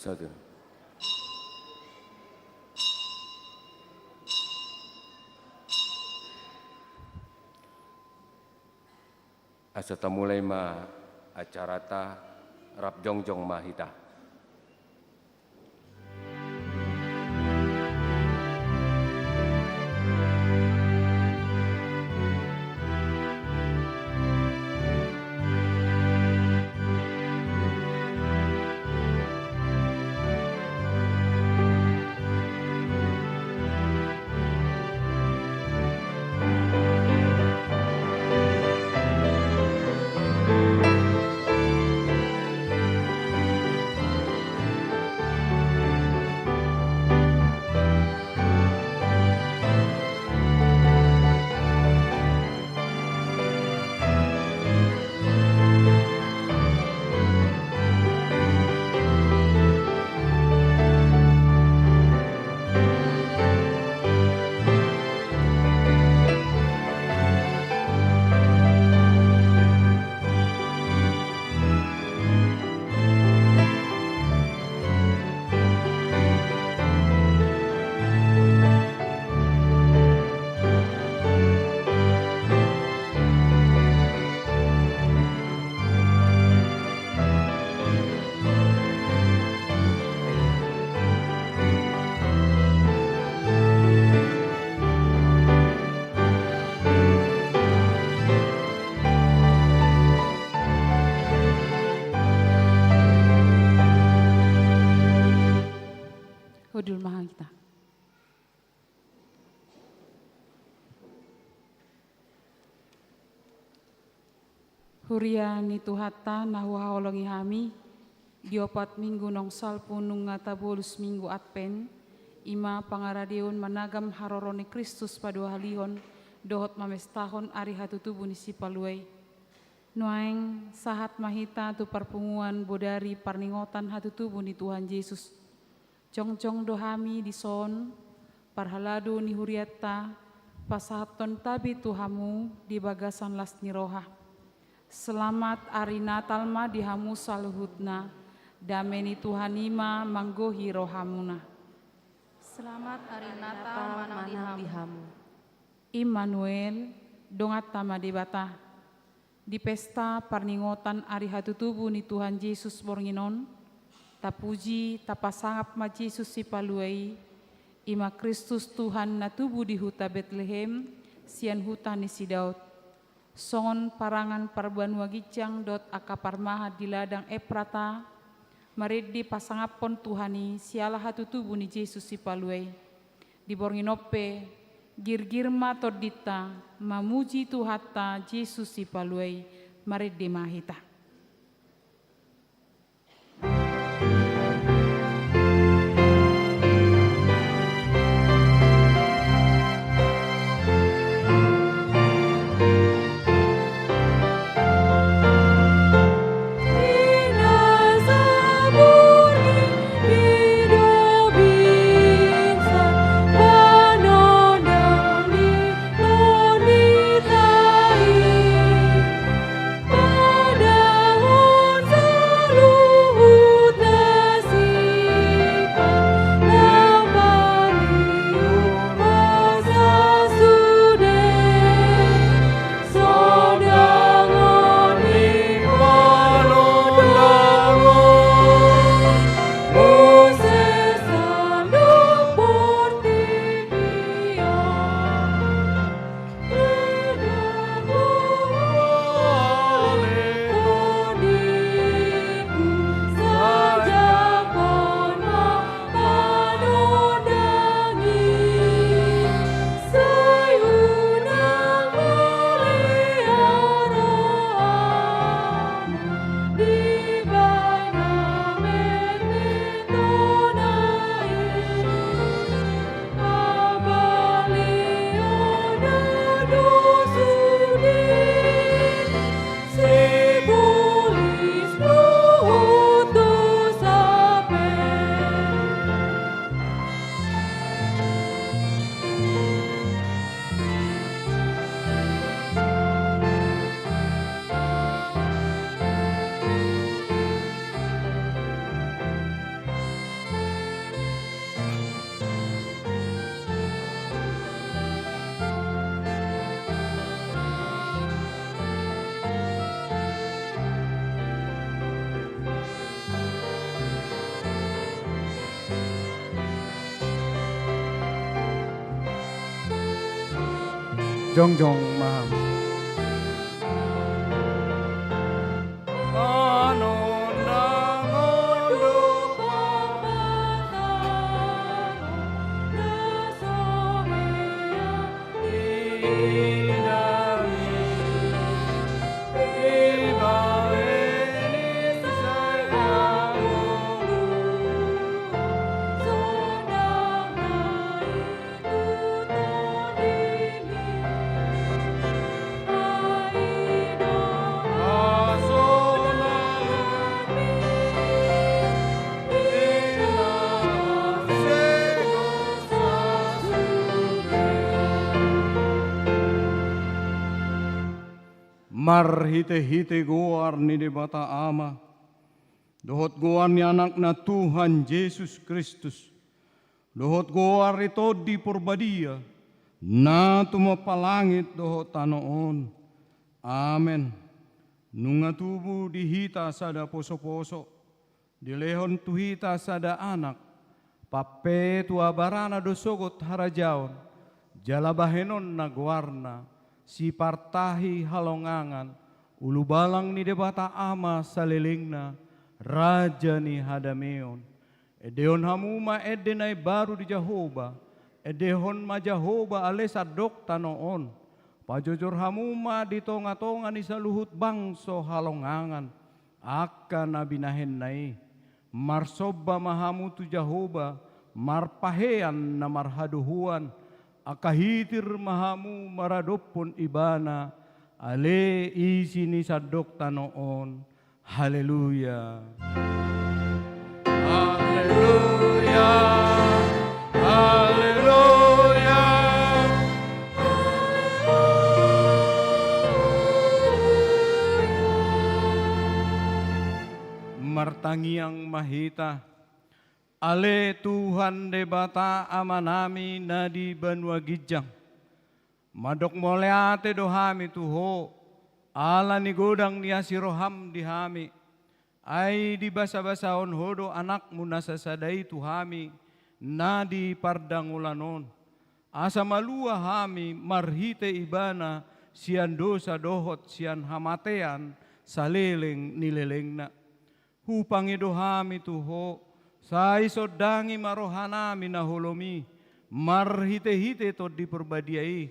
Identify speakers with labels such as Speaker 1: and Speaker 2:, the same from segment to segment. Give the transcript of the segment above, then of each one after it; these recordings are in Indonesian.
Speaker 1: Satu. Asata mulai ma acara ta rap jongjong mahita.
Speaker 2: Hudul Maha kita. Huria ni tuhata nahu haolongi hami, diopat minggu nongsal punung ngata bolus minggu adpen, ima pangaradion managam haroroni Kristus padua halihon, dohot mamestahon ari hatutubu ni sipaluai. Nuaeng sahat mahita tu parpunguan bodari parningotan hatutubu ni Tuhan Yesus. Cong-cong dohami di son, parhalado ni huriata, pasahaton tabi tuhamu di bagasan las niroha. Selamat ari natal ma dihamu saluhutna, dameni Tuhanima manggohi rohamuna.
Speaker 3: Selamat hari Natal manang dihamu.
Speaker 2: Immanuel, dongat tama debata. Di pesta parningotan ari hatutubu ni Tuhan Yesus bornginon, tapuji tapasangap ma Yesus si paluai, ima Kristus Tuhan na tubu di huta Bethlehem, sian huta ni si Daud. Songon parangan parban wagicang dot akaparmaha di ladang Eprata, maridi pasangapon Tuhani siala hatu tubu ni Yesus si paluai. Di bornginope, girgirma todita, mamuji tuhata Yesus si paluai, maridi mahita.
Speaker 3: Pada
Speaker 4: Jongjong Maham. Mar hite-hite goar ni debata ama, dohot goar ni anak na Tuhan Yesus Kristus, dohot goar ito di purbadia, na tumapalangit dohot tanoon. Amen. Nunga tubu dihita sada poso-poso, dilehon tuhita sada anak, pape tua barana dosogot harajaon, jalabahenon na guarna, si partahi halongangan, ulu balang ni debata ama salilingna, raja ni hadameon. Edeon hamuma edenai baru di Jahoba, edehon ma Jahoba alesa dok tanoon. Pajojor hamuma di tonga-tonga ni saluhut bangso halongangan, akan nabinahen nai. Marsoba mahamu tu Jahoba, marpahean na marhaduhuan, akahitir mahamu maradopon ibana, ale isi ni sadok tanoon. Haleluya. Haleluya. Haleluya. Martangiang mahita, ale Tuhan debata amanami nadi banua gijang. Madok moleate dohami tuho, ala ni godang ni asiroham dihami. Ai di basa-basaon hodo anakmu nasasadai tuhami, nadi pardangulanon. Asa malua hami marhite ibana, sian dosa dohot sian hamatean, saleleng nilelengna. Hupangi dohami tuho, sai sodangi marohanami naholomi, marhite-hite to di perbadiai,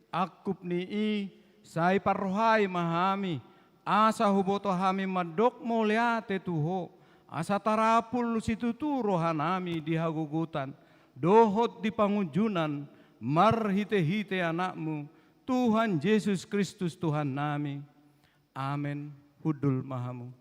Speaker 4: akup ni i, sai parrohai mahami, asa huboto hami madok moleate tuho, asa tarapul situtu rohanami di hagugutan, dohot di pangujunan, marhite-hite anakmu, Tuhan Yesus Kristus Tuhan nami. Amen. Hudul mahamu.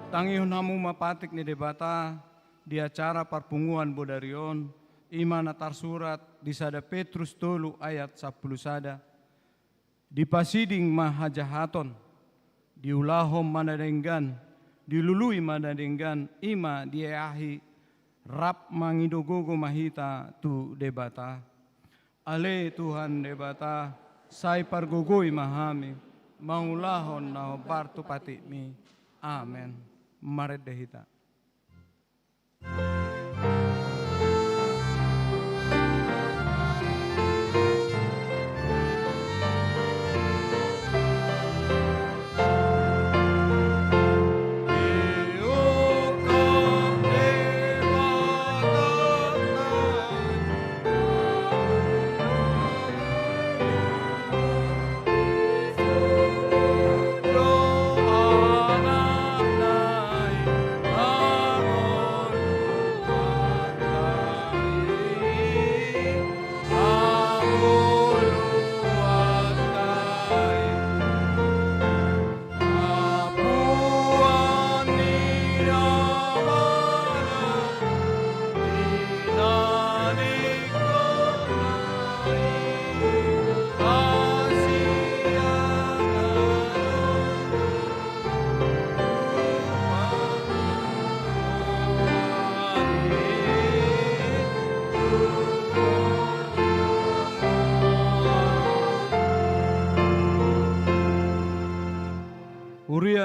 Speaker 4: Tangihon hamu mapatik ni debata di acara parpunguan bodarion imana tarsurat di sada Petrus tolu ayat 10 sada. Di pasiding mahajahaton, diulahom manadenggan, dilului manadenggan ima diahi rap mangidogogo mahita tu debata. Ale Tuhan debata, sai pargogoi mahami, maulahon na bartu patimi. Amen. Maret dehita.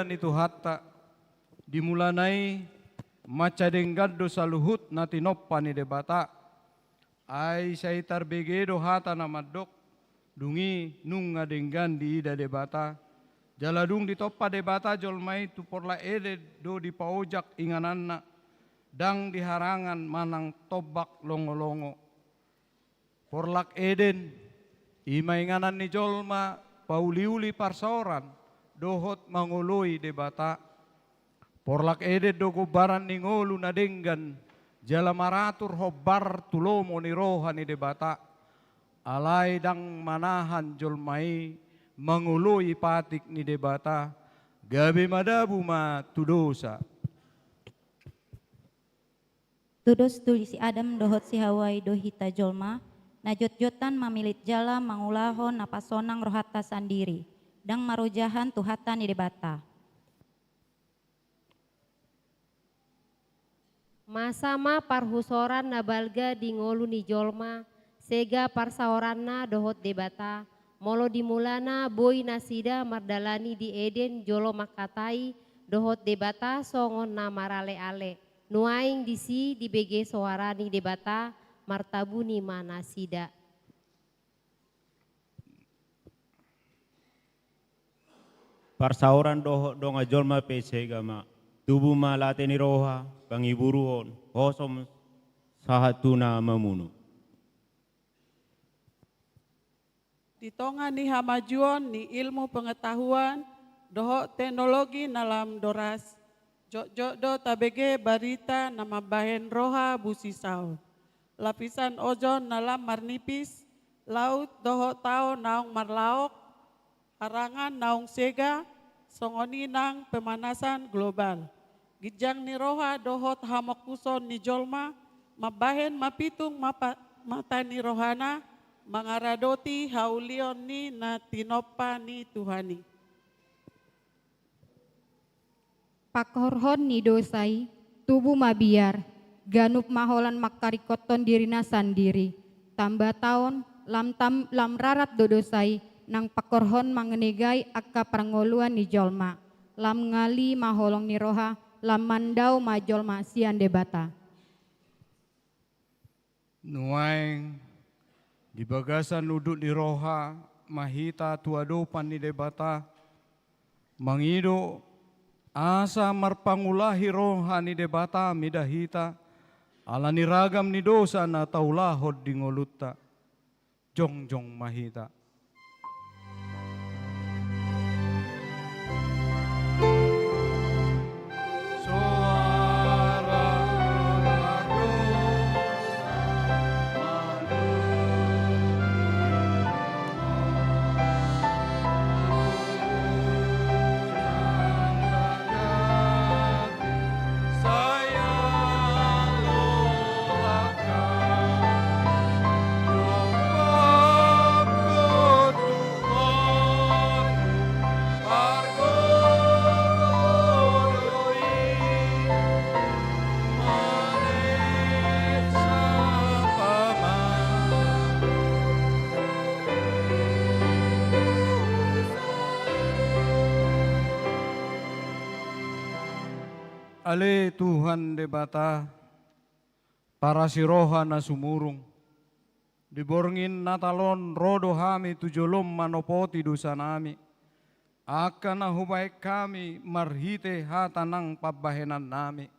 Speaker 4: bulan itu hatta dimulanai maca denggan dosa luhut na tinoppa ni debata ai saitar begedo hata na madok dungi nung ngadenggan di ida debata jaladung ditoppa debata jolmai tu porla ede do di paojak ingananna dang diharangan manang tobak longo-longo porlak eden ima inganan ni jolma pauliuli parsoran dohot mangoloi debata porlak ede do gobaran ni ngolu na denggan jala maratur hobar tulomo ni roha ni debata alai dang manahan jolmai mangoloi patik ni debata gabe madabu ma tudosa
Speaker 3: Tudos tuli si Adam dohot si Hawai dohita jolma, najot-jotan mamilit jala mangulahon napasonang rohata sandiri, dang marojahan tuhata ni debata.
Speaker 5: Masama parhusoran na balga di ngolu ni jolma, sega parsaoranna dohot debata, molo dimulana boy nasida mardalani di Eden jolo makatai dohot debata songon na marale-ale. Nuaing disi di BG soarani debata martabuni mana sida.
Speaker 6: Parsauran donga jolma pesegama tubuh malateni roha kangiburuhon hosom sahatuna mamunu.
Speaker 7: Di tonga ni hamajuan ni ilmu pengetahuan doho teknologi nalam doras jok do tabege barita nama bahen roha busisau lapisan ozon nalam marnipis laut doho tao naung marlaok harangan naung sega songoni nang pemanasan global gijang ni roha dohot hamokuson ni jolma mabahen mapitung mata ni rohana mangaradoti haulion ni na tinopa ni Tuhani.
Speaker 8: Pakorhon ni dosai, tubuh mabiar, ganup maholan makarikoton dirina sandiri. Tambah tahun, lam rarat dodosai, nang pakorhon mangenegai akka prangoluan ni jolma. Lam ngali maholong ni roha, lam mandau majolma sian debata.
Speaker 4: nuaing di bagasan udut di roha mahita tuadopan ni debata mangido asa marpangulahi roha ni debata midahita ala ni ragam ni dosa na taulahod di ngolutta jongjong mahita. Ale Tuhan debata para siroha na sumurung diborngin natalon rodo hami tujolom manopoti dosa nami akan nahubaik kami marhite hatanang pabahenan nami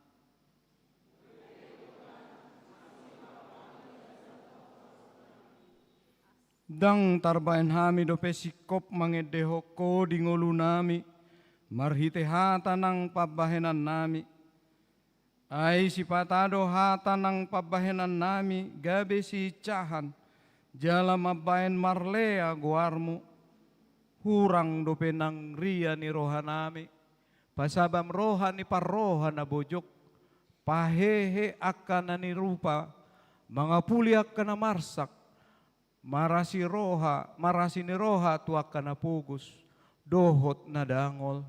Speaker 4: dang tarbaen hami do pesikop mangedeho ko di ngolu nami marhite hatanang pabahenan nami ay sipatado hata ng pabahenan nami gabi si cahan jala mabayan marlea guarmo hurang dope ng ria ni roha nami pasabam roha ni parroha na bojok pahehe akan na ni rupa mga puli akan na marsak marasi ni roha tu akan na pugus dohot na dangol.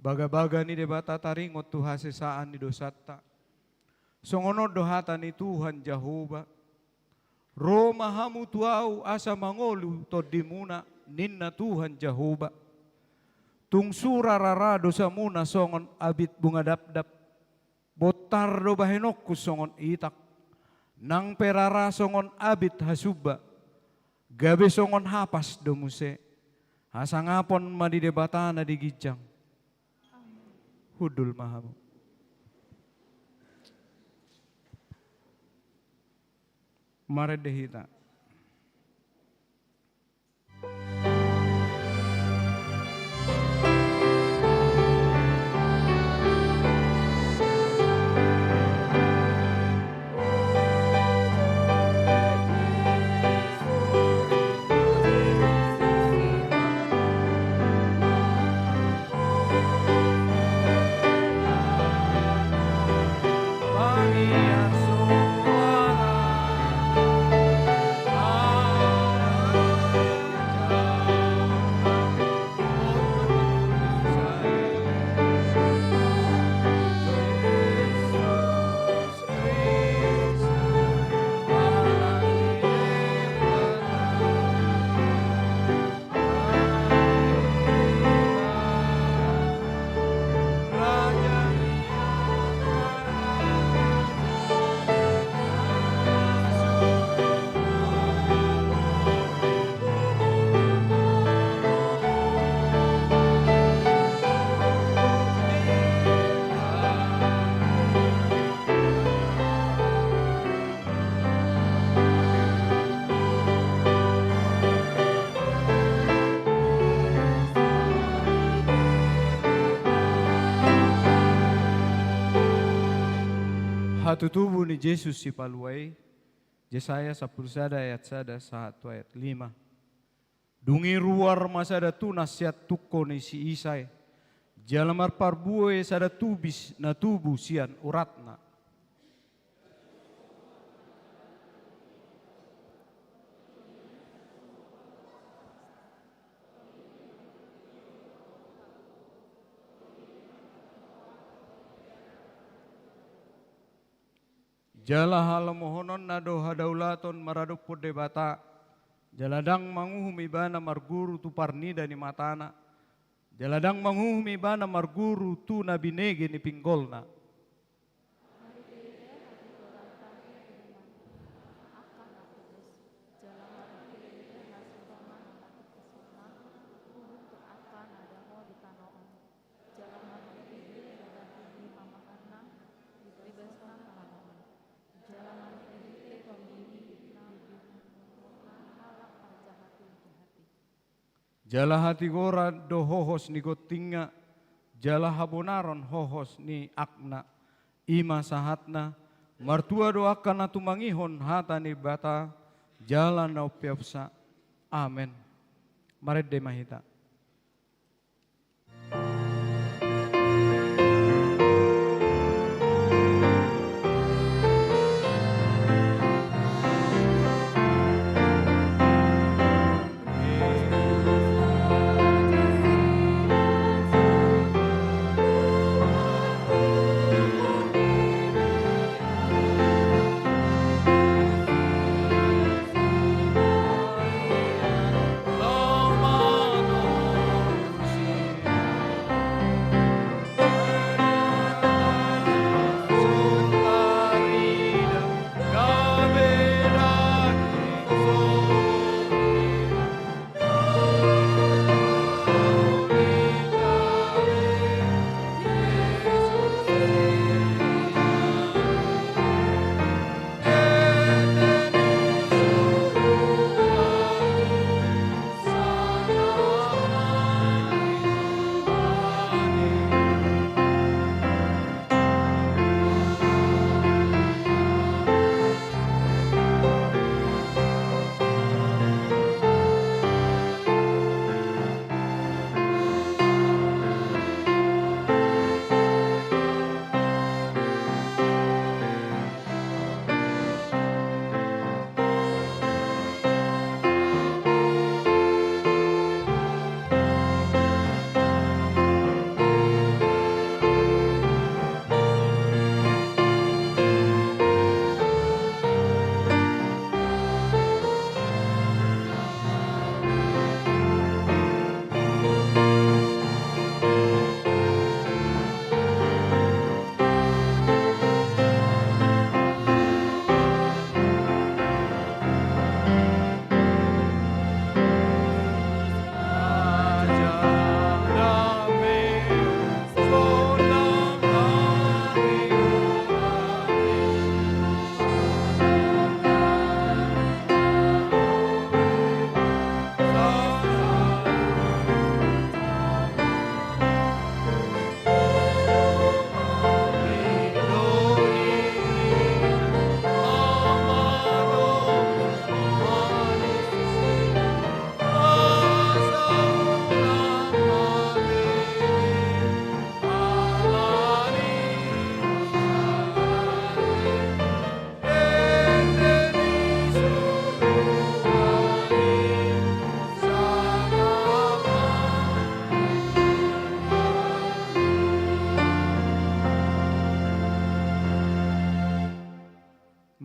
Speaker 4: Baga-baga ni debata taringot tu hasesaan ni dosata. Songono dohatani Tuhan Jehovah. Roma hamu tuau asa mangolu to dimuna ninna Tuhan Jehovah. Tung sura rara dosa muna songon abit bunga dap-dap. Botar do bahenokku songon itak. Nang perara songon abit hasuba. Gabe songon hapas do muse. Hasangapon madidebatana di gijang. Hudul mahamu. Mare dehita. Hatu tubuh ni Yesus si paluai, Yesaya 10 ayat 1 ayat 5. Dungi ruar masada tunas siat tukko ni si Isai, jalamar parbue sada tubis na tubuh sian uratna. Jala halamohonon na do hadaulaton maraduk pode bata. Jaladang manguhumi bana marguru tu parnida ni matana. Jaladang manguhumi bana marguru tu na binege ni pinggolna. Jala hati gora do hohos ni gotinga, jala habonaron hohos ni akna, ima sahatna, martua do akan atumangihon hata ni bata, jala na upiapsa. Amen. Mari demahita.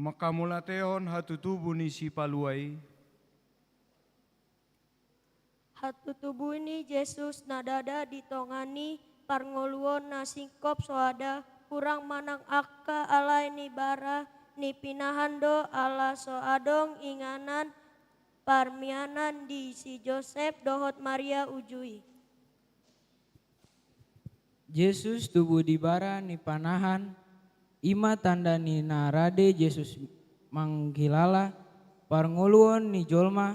Speaker 4: Makamulateon hatutubu ni si paluai.
Speaker 9: Hatutubu ni Yesus nadada ditongani parngoluon na singkop soada kurang manang akka alai ni bara ni pinahando ala soadong inganan parmianan di si Joseph dohot Maria ujui.
Speaker 10: Yesus tubuh di bara ni panahan ima tanda ni narade Yesus manggilala parngoluon ni jolma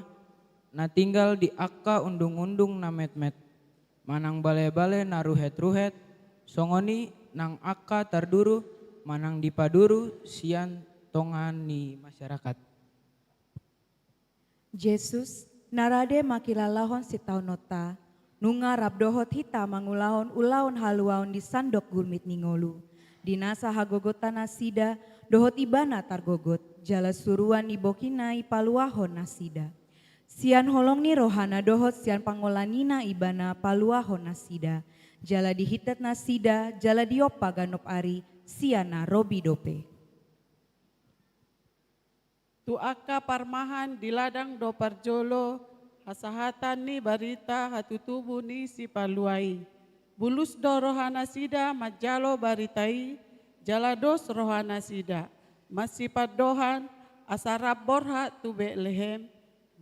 Speaker 10: na tinggal di akka undung-undung na met-met manang bale-bale na ruhet-ruhet songoni nang akka tarduru manang dipaduru sian tongan ni masyarakat.
Speaker 11: Yesus narade makilalahon si taunota nunga rabdohot hita mangulahon ulaon haluaon di sandok gurmit ningolu dinasa hagogotan nasida dohot ibana targogot jala suruan ibokinai paluahon nasida sian holong ni rohana dohot sian pangolanina ibana paluahon nasida jala dihitet nasida jala diopa ganop ari siana robi dope.
Speaker 7: Tu akka parmahan di ladang do parjolo hasahatan ni barita hatutubu ni si paluai. Bulus do rohana sida majalo baritai jalados rohana sida. Masipat dohan asarab borha tu Betlehem.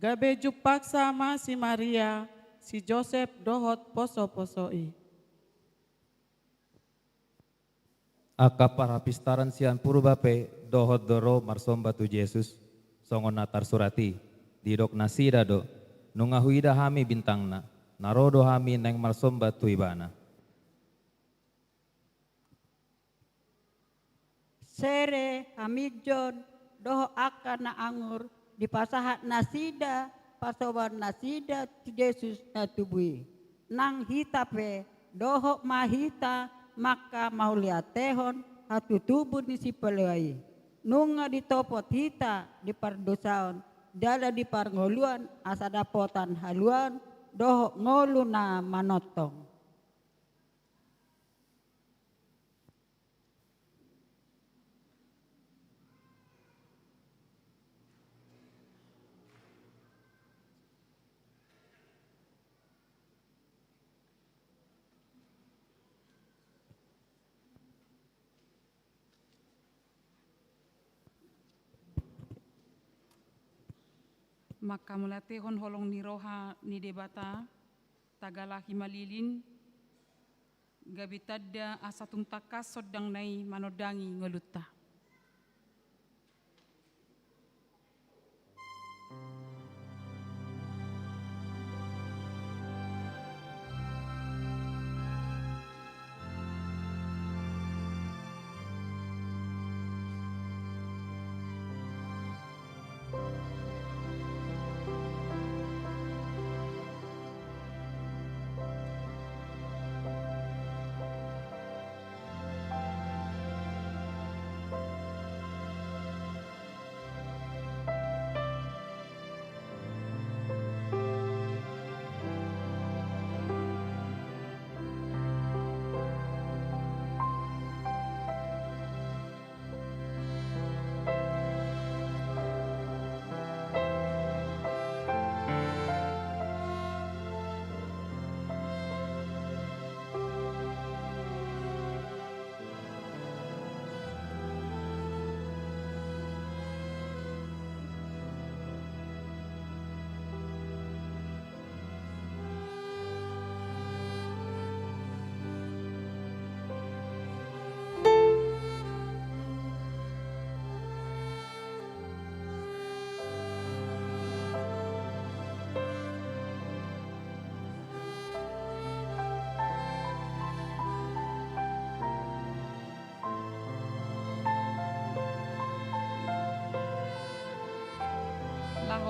Speaker 7: Gabe jupak sama si Maria si Joseph dohot poso-posoi.
Speaker 12: Aka parapistaran sian purbape dohot doro marsomba tu Yesus songon natar surati didok nasida do nungahuida hami bintangna narodo hami neng marsomba tu ibana.
Speaker 13: Sere hamijon doho aka na angur di pasahat nasida pasoban nasida Yesus na tubui nang hitape doho mahita maka mauliatehon hatutubu ni si paluai nunga ditopot hita di pardosaon dala di parngoluan asa dapotan haluan doho ngolu na manotong.
Speaker 2: Maka mulatehon holong ni roha ni debata tagala himalilin gabitadda asatung takas sodang nai manodangi ngelutta.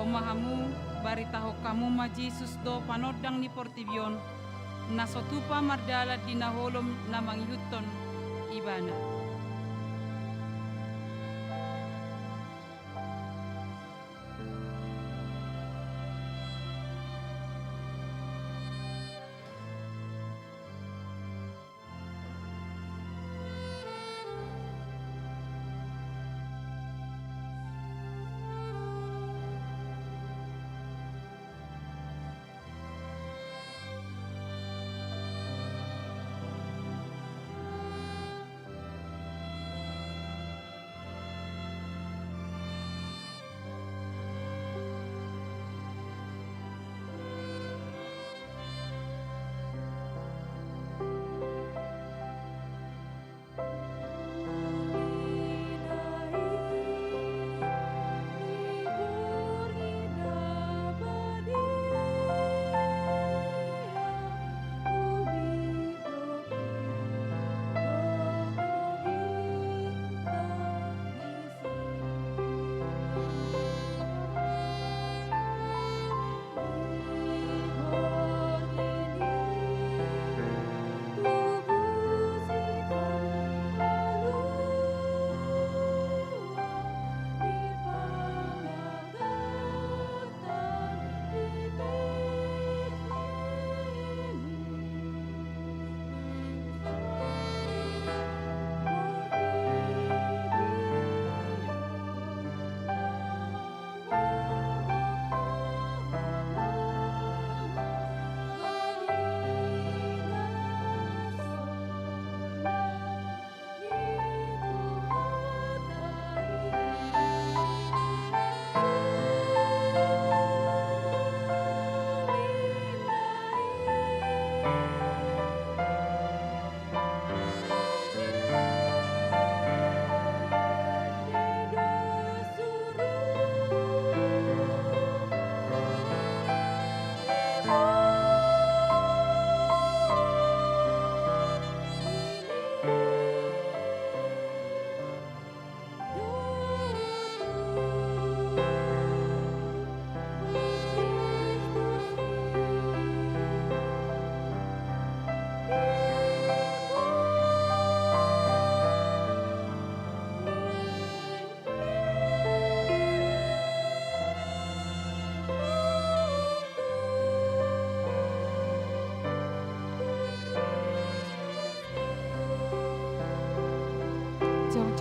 Speaker 2: Mahamu baritaho kamu ma Jesus do panodang ni portibion na sotupa mardalat di naholom na mangyuton ibana.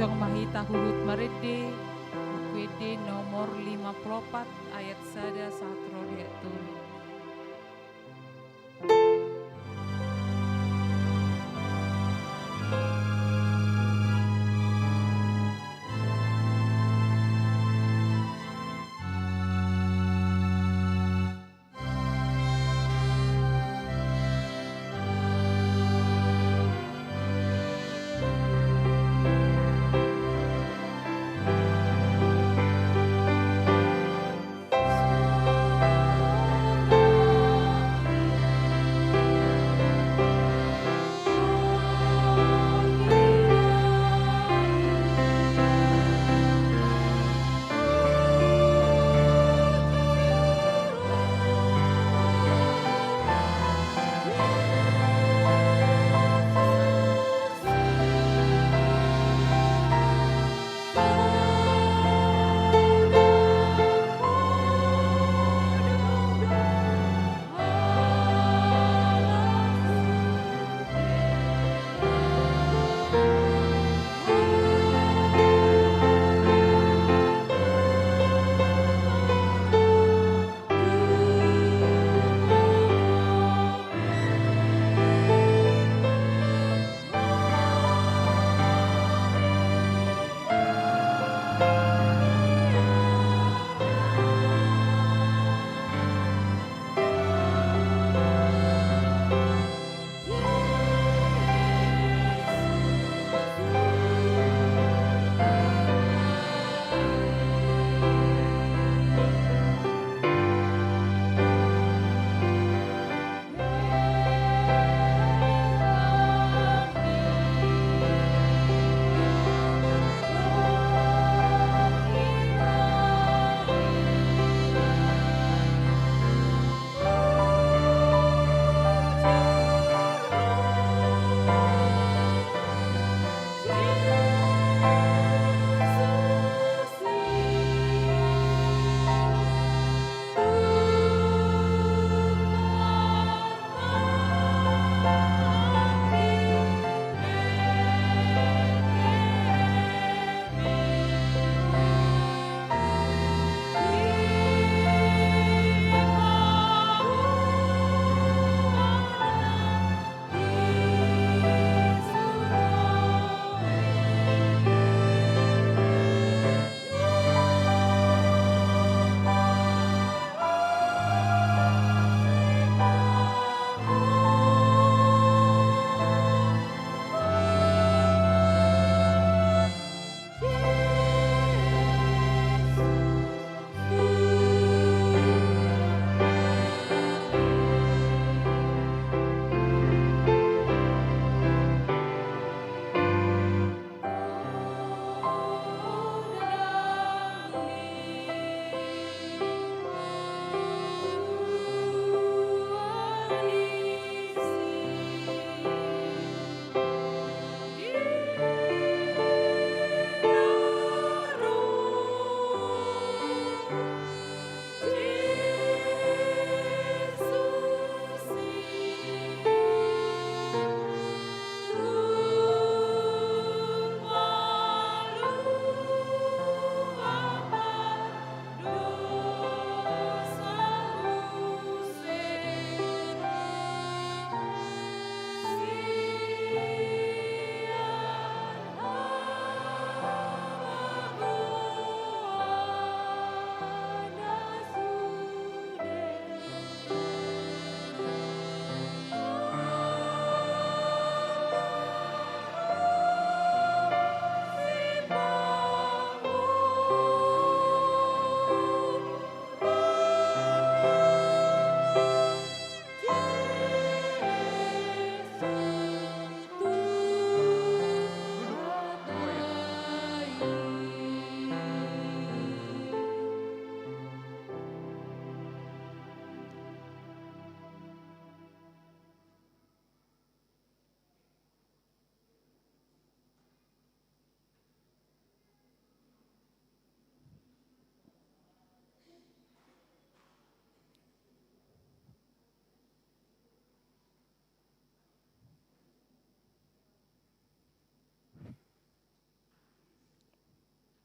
Speaker 2: Jongjong Mahita Huhut Marede, UPD nomor 54 ayat 1 satro riak turu.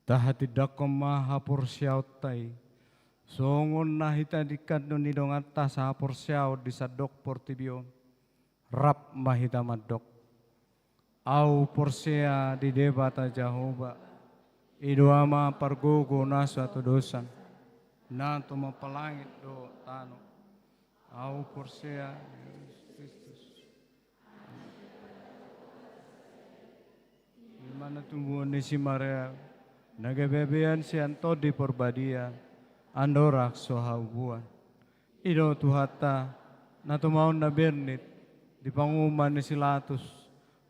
Speaker 4: tahati dakom maha porsiao tai, songon nahita dikat no nidong atas ha porsiao di sadok portibio, rap mahita madok, au porsia di debata Jehovah, idoama pargogo nasu atau dosan, nato mapalangit do tano, au porsia Kristus. Dimana tumbuhan di si Maria, nagabebean si anto di porbadia, andorak sohaubuan. Ido tuhata, nato maun na bernit, di panguman ni silatus,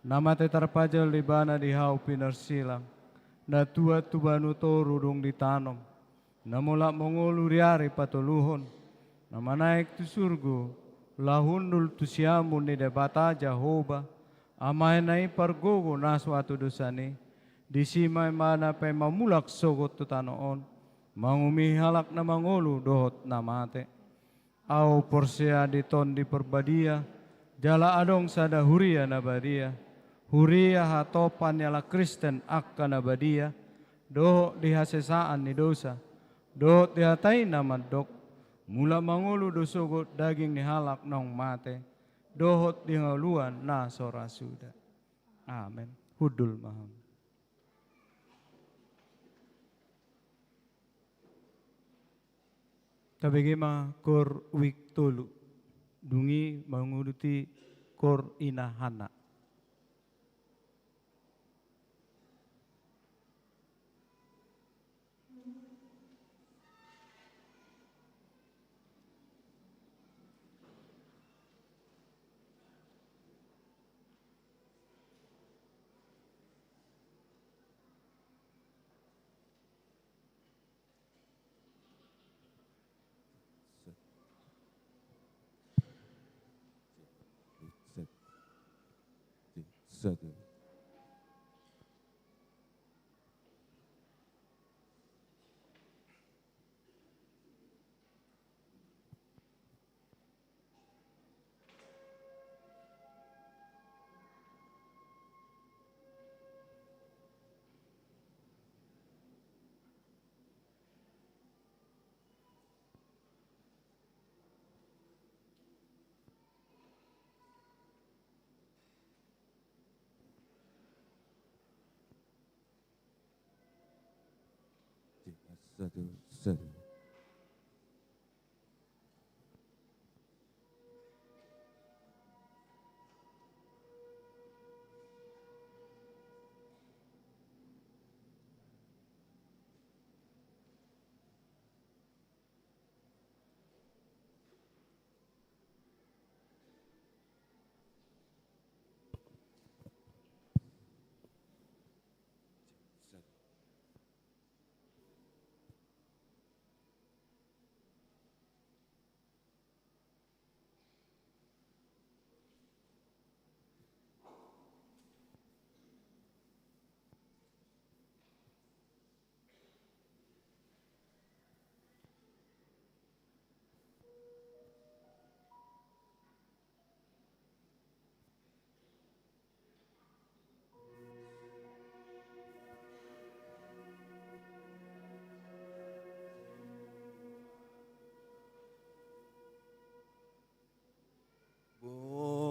Speaker 4: nama tetarpajal di bana di hau pinarsilang, na tua tubanu toru dong ditanom, na mula mongoluriari patuluhon, na manaik tu surgo, lahundul tu siamun ni debata Jehovah, amai nai pargogo na suatu dosani, di simai mana pe mamulak sogot tu tanoon, mangumi halak na mangolu dohot na mate. Au porsia di ton di perbadia, jala adong sada huria na badia, huria hatopan yala Kristen akka na badia, dohot di hasesaan ni dosa, dohot di hatai na madok, mula mangolu dosogot daging ni halak nong mate, dohot di ngaluan na sora suda. Amin. Hudul maham. Tabegema kor wik tolu, dungi manguruti kor inahana.
Speaker 1: Satu. Satu.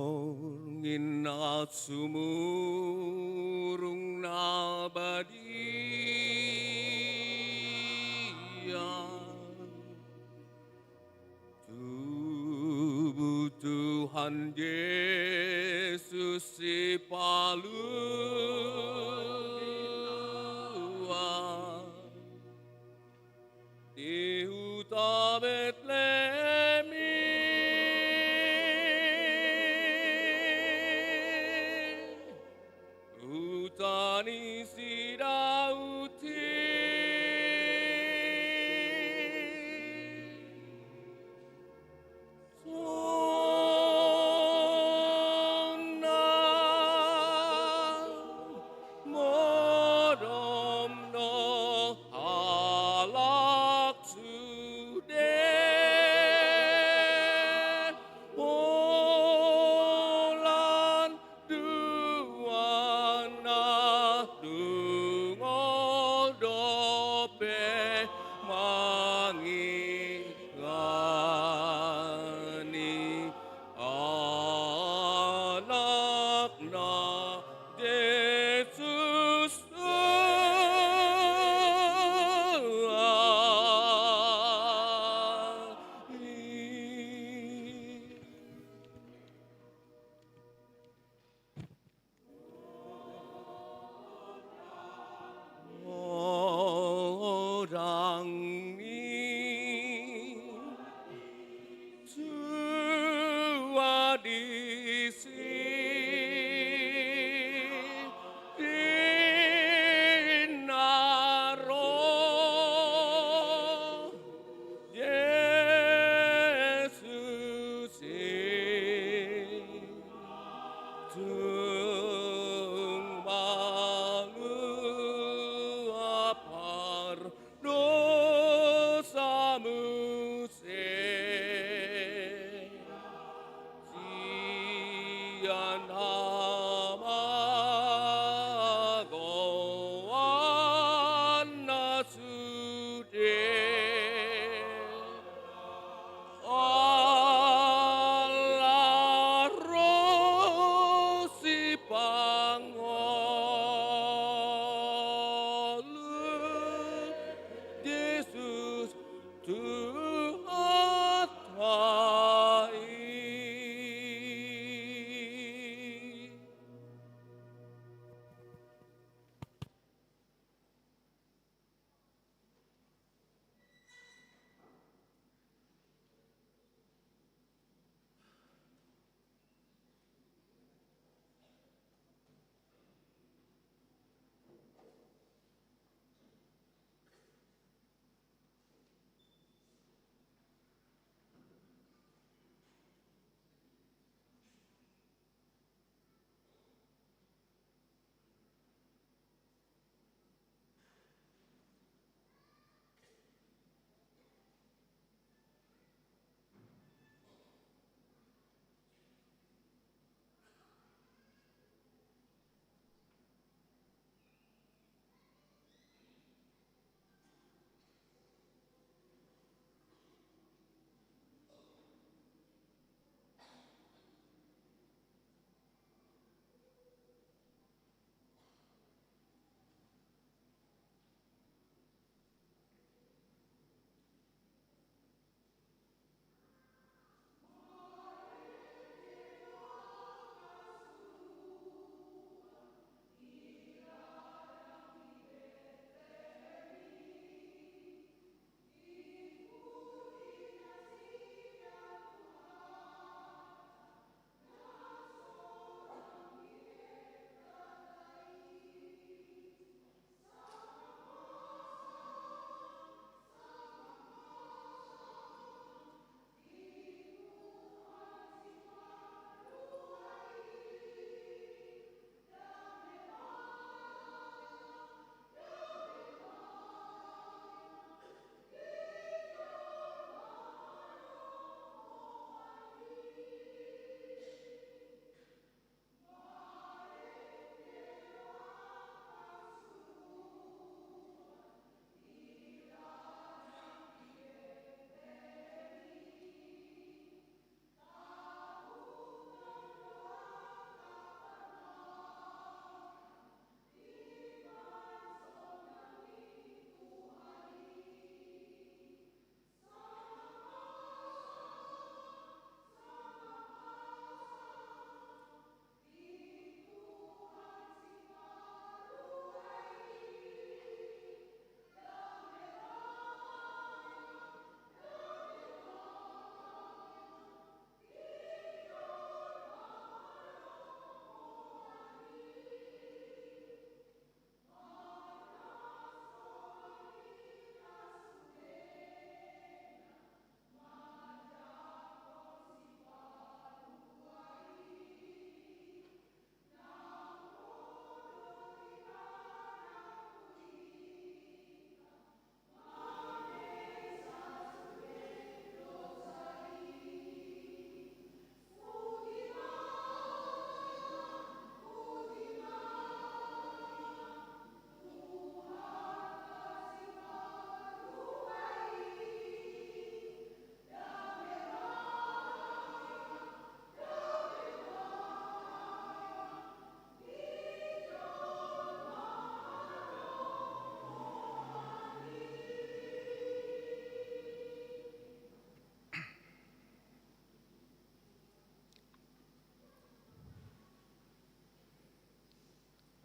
Speaker 1: Bongina sumurung nabadia, tubuh Tuhan Yesus si paluan di huta Betlehem. Utani si Dauti, sona modomno halak sude, bulan duana dungo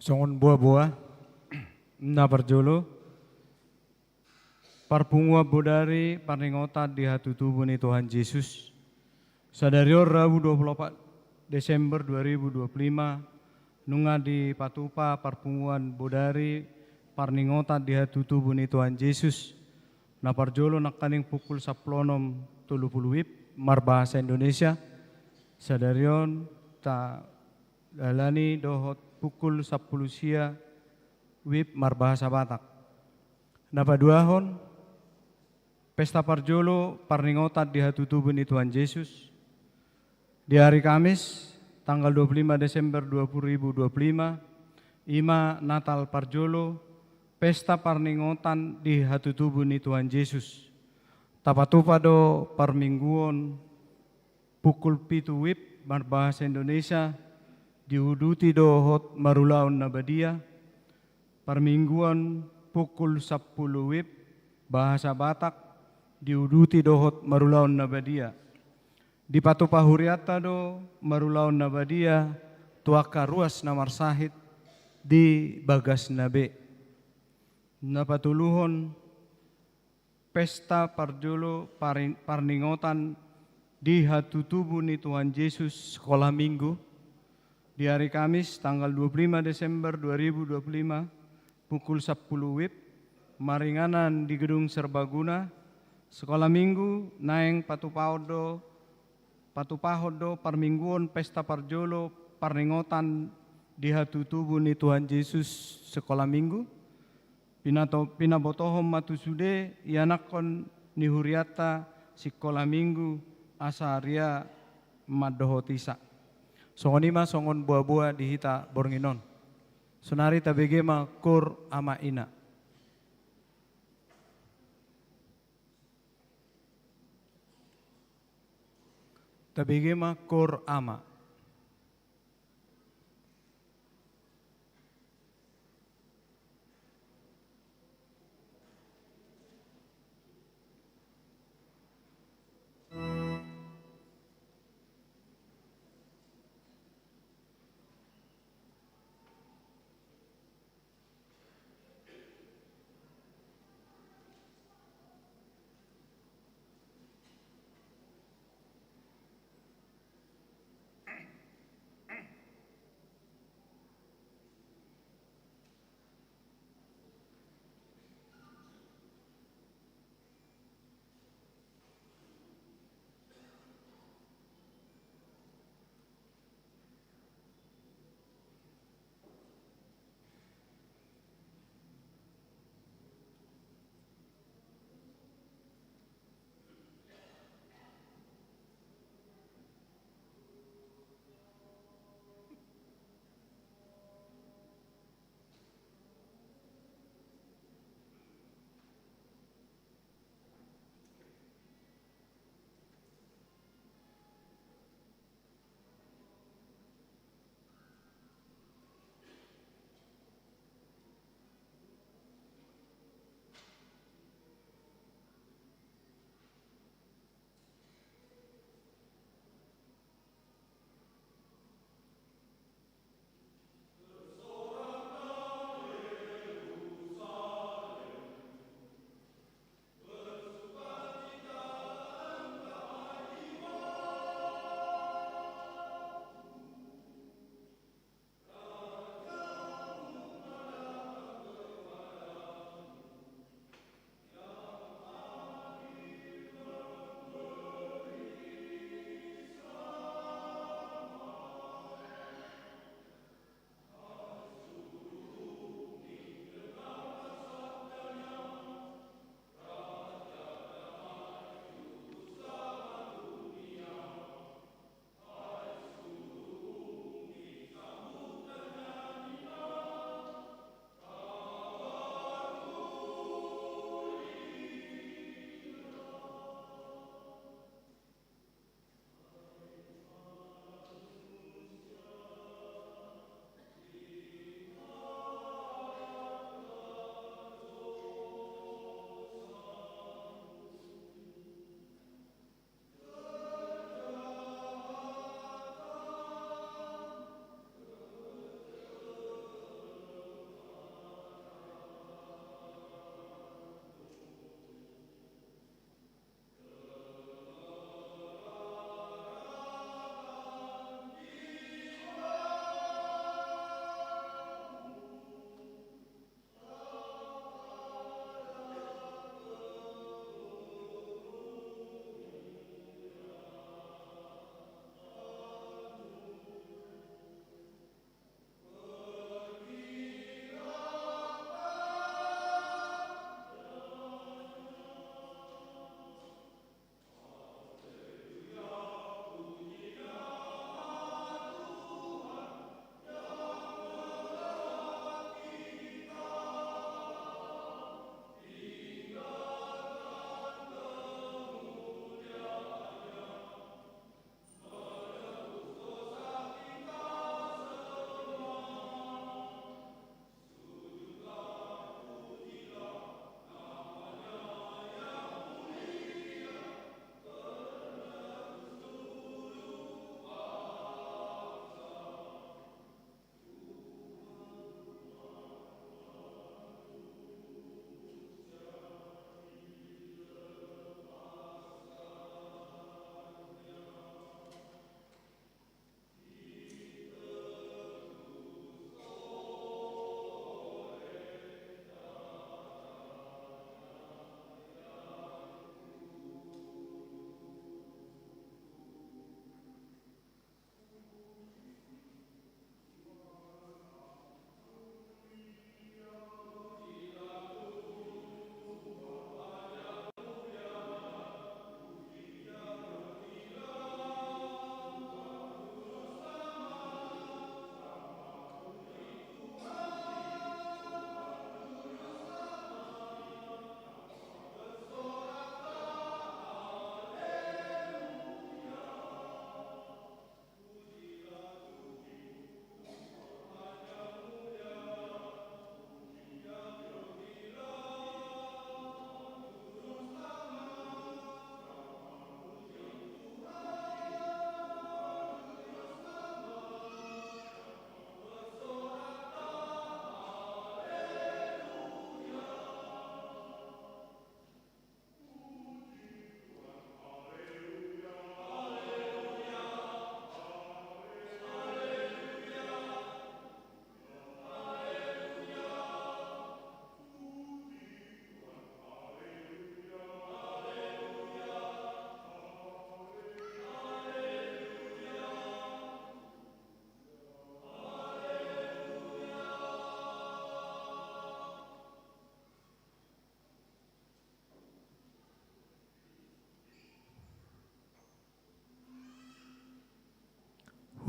Speaker 4: songon buah-buah na parjolo parpungwa bodari parningota di hatu tubuh ni Tuhan Yesus. Sadario Rabu 24 Desember 2025 nunga di patupa parpunguan bodari parningota di hatu tubuh ni Tuhan Yesus. Na parjolo nakaning pukul 10.30 WIB mar bahasa Indonesia. Sadarion ta dalani dohot pukul 10 sia WIB mar bahasa Batak. Napaduahon pesta parjolo parningota di hatu tubuh ni Tuhan Yesus. Di hari Kamis tanggal 25 Desember 2025 ima Natal parjolo pesta parningotan di hatu tubuh ni Tuhan Yesus. Tapatupado parmingguon pukul 7 WIB mar bahasa Indonesia diuduti dohot marulaon nabadia. Parmingguan pukul 10 WIB bahasa Batak diuduti dohot marulaon nabadia. Di patupa huriata do marulaon nabadia tuaka ruas namar sahid di bagas nabe. Napatuluhon pesta parjolo parningotan di hatu tubuh ni Tuhan Yesus sekolah minggu di hari Kamis tanggal 25 Desember 2025 pukul 10 WIB maringanan di gedung Serbaguna sekolah minggu naeng patupahodo parmingguon pesta parjolo parningotan di hatu tubuh ni Tuhan Yesus sekolah minggu. Pinabotohom matusude ianakon ni huriata sekolah minggu asaria madohotisa. Songonima songon buah-buah dihita bornginon. Sonari tabegema kur ama ina. Tabegema kur ama.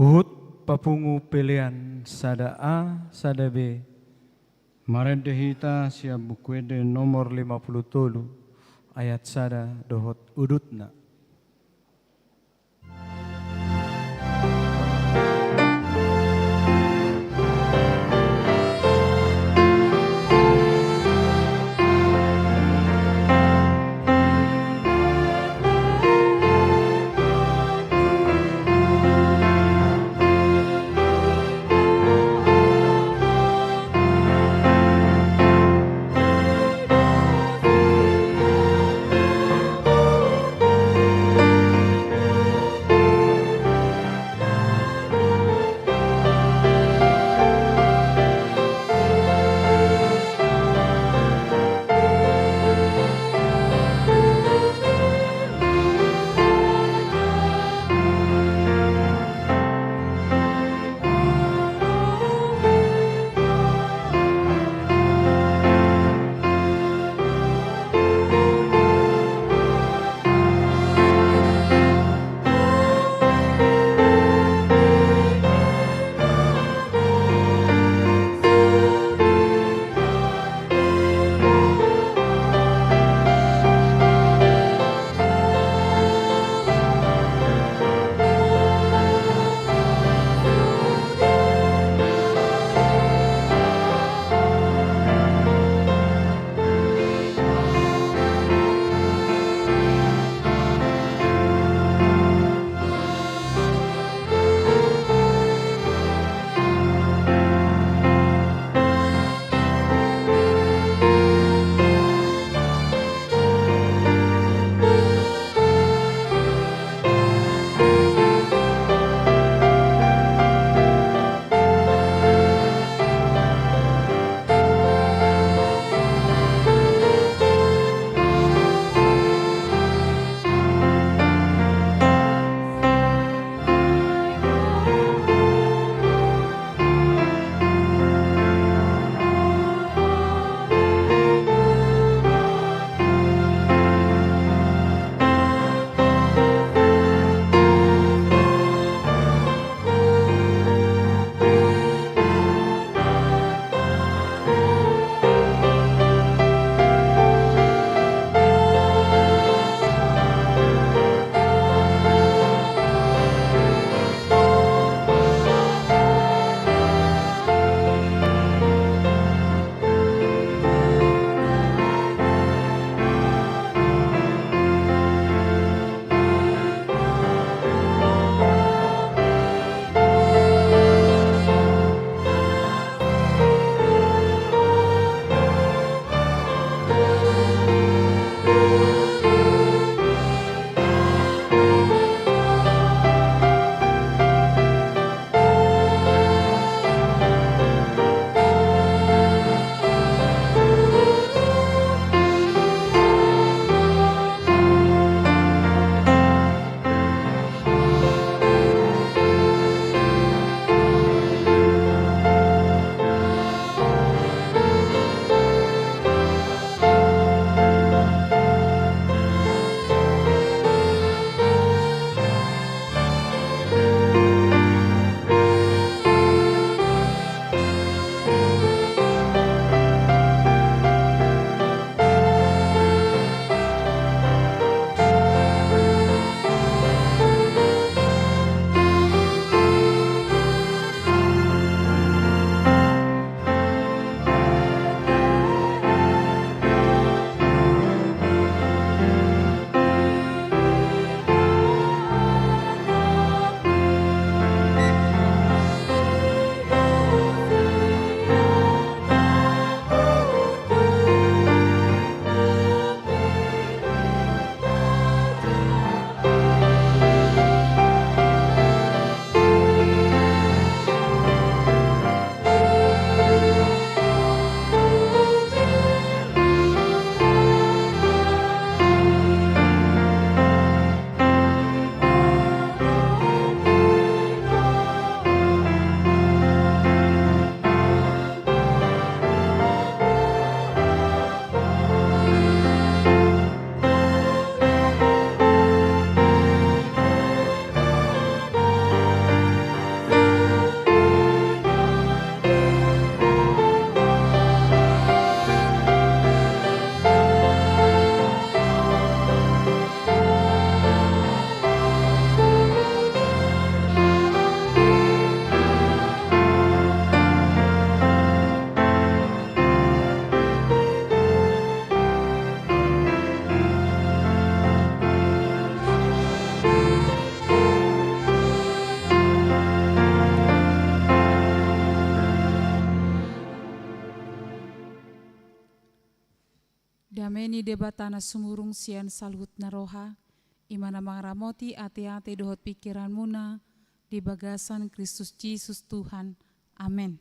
Speaker 4: Uhut papungu pilihan sada A, sada B. Marende hita siap bukuede nomor 57 ayat sada dohot udutna.
Speaker 2: Dameni debatana sumurung sian salhut naroha, imana mangramoti ate-ate dohot pikiran muna, di bagasan Kristus Yesus Tuhan. Amin.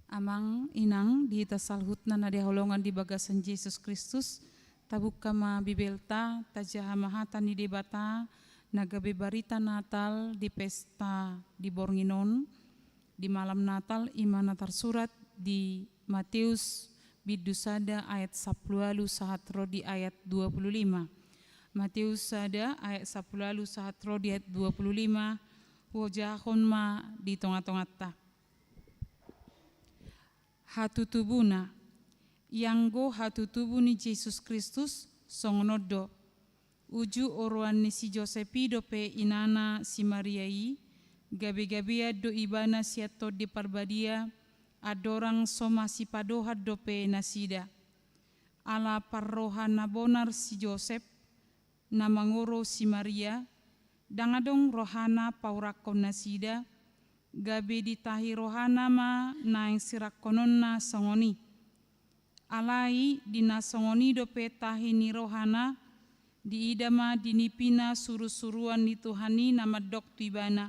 Speaker 2: Amang inang di tasalhutna na diholongan di bagasan Yesus Kristus, tabuka ma bibelta, tajaha mahata ni debata, nagabe barita Natal di pesta di Bornginon, di malam Natal imana tersurat di Matius bidusada ayat 10 sahatro di ayat 25. Matius sada ayat 10 sahatro di ayat 25, wajahon ma di tonga-tongata. Hatutubuna, yanggo hatutubu ni Yesus Kristus songonodo. Uju oruan ni si Josepido pe inana si Mariai, gabi-gabia do ibana siato di parbadia, adorang soma si padoha dope nasida. Ala parroha nabonar si Josep, namangoro si Maria, dangadong rohana paurakon nasida, gabi ditahi rohana ma naing sirakononna songoni. Alai dina songoni dope tahi ni rohana, di idama dinipina suru-suruan ni Tuhani nama dok tuibana.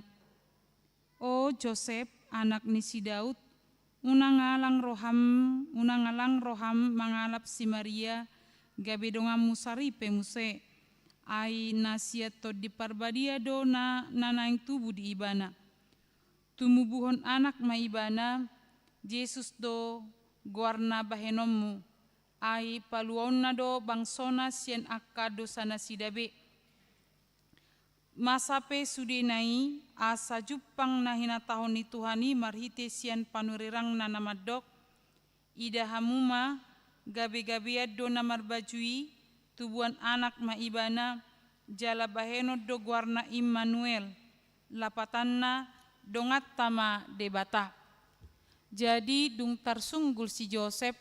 Speaker 2: O Joseph anak ni si Daud, unangalang roham mangalap si Maria, gabi donga musari pemuse, ai nasiato di parbadia do na nanaing tubuh di ibana. Tumubuhon anak maibana, Yesus do guarna bahenomu, ai paluonna do bangsona sien akka dosana sidabe. Masape sudinai asa jupang nahina tahun ni Tuhani marhite sian panurirang nanamadok, ida hamuma gabe-gabead do namar bajui, tubuan anak maibana, jala baheno do guarna Immanuel, lapatanna dongat tama debata. Jadi dung tarsunggul si Joseph,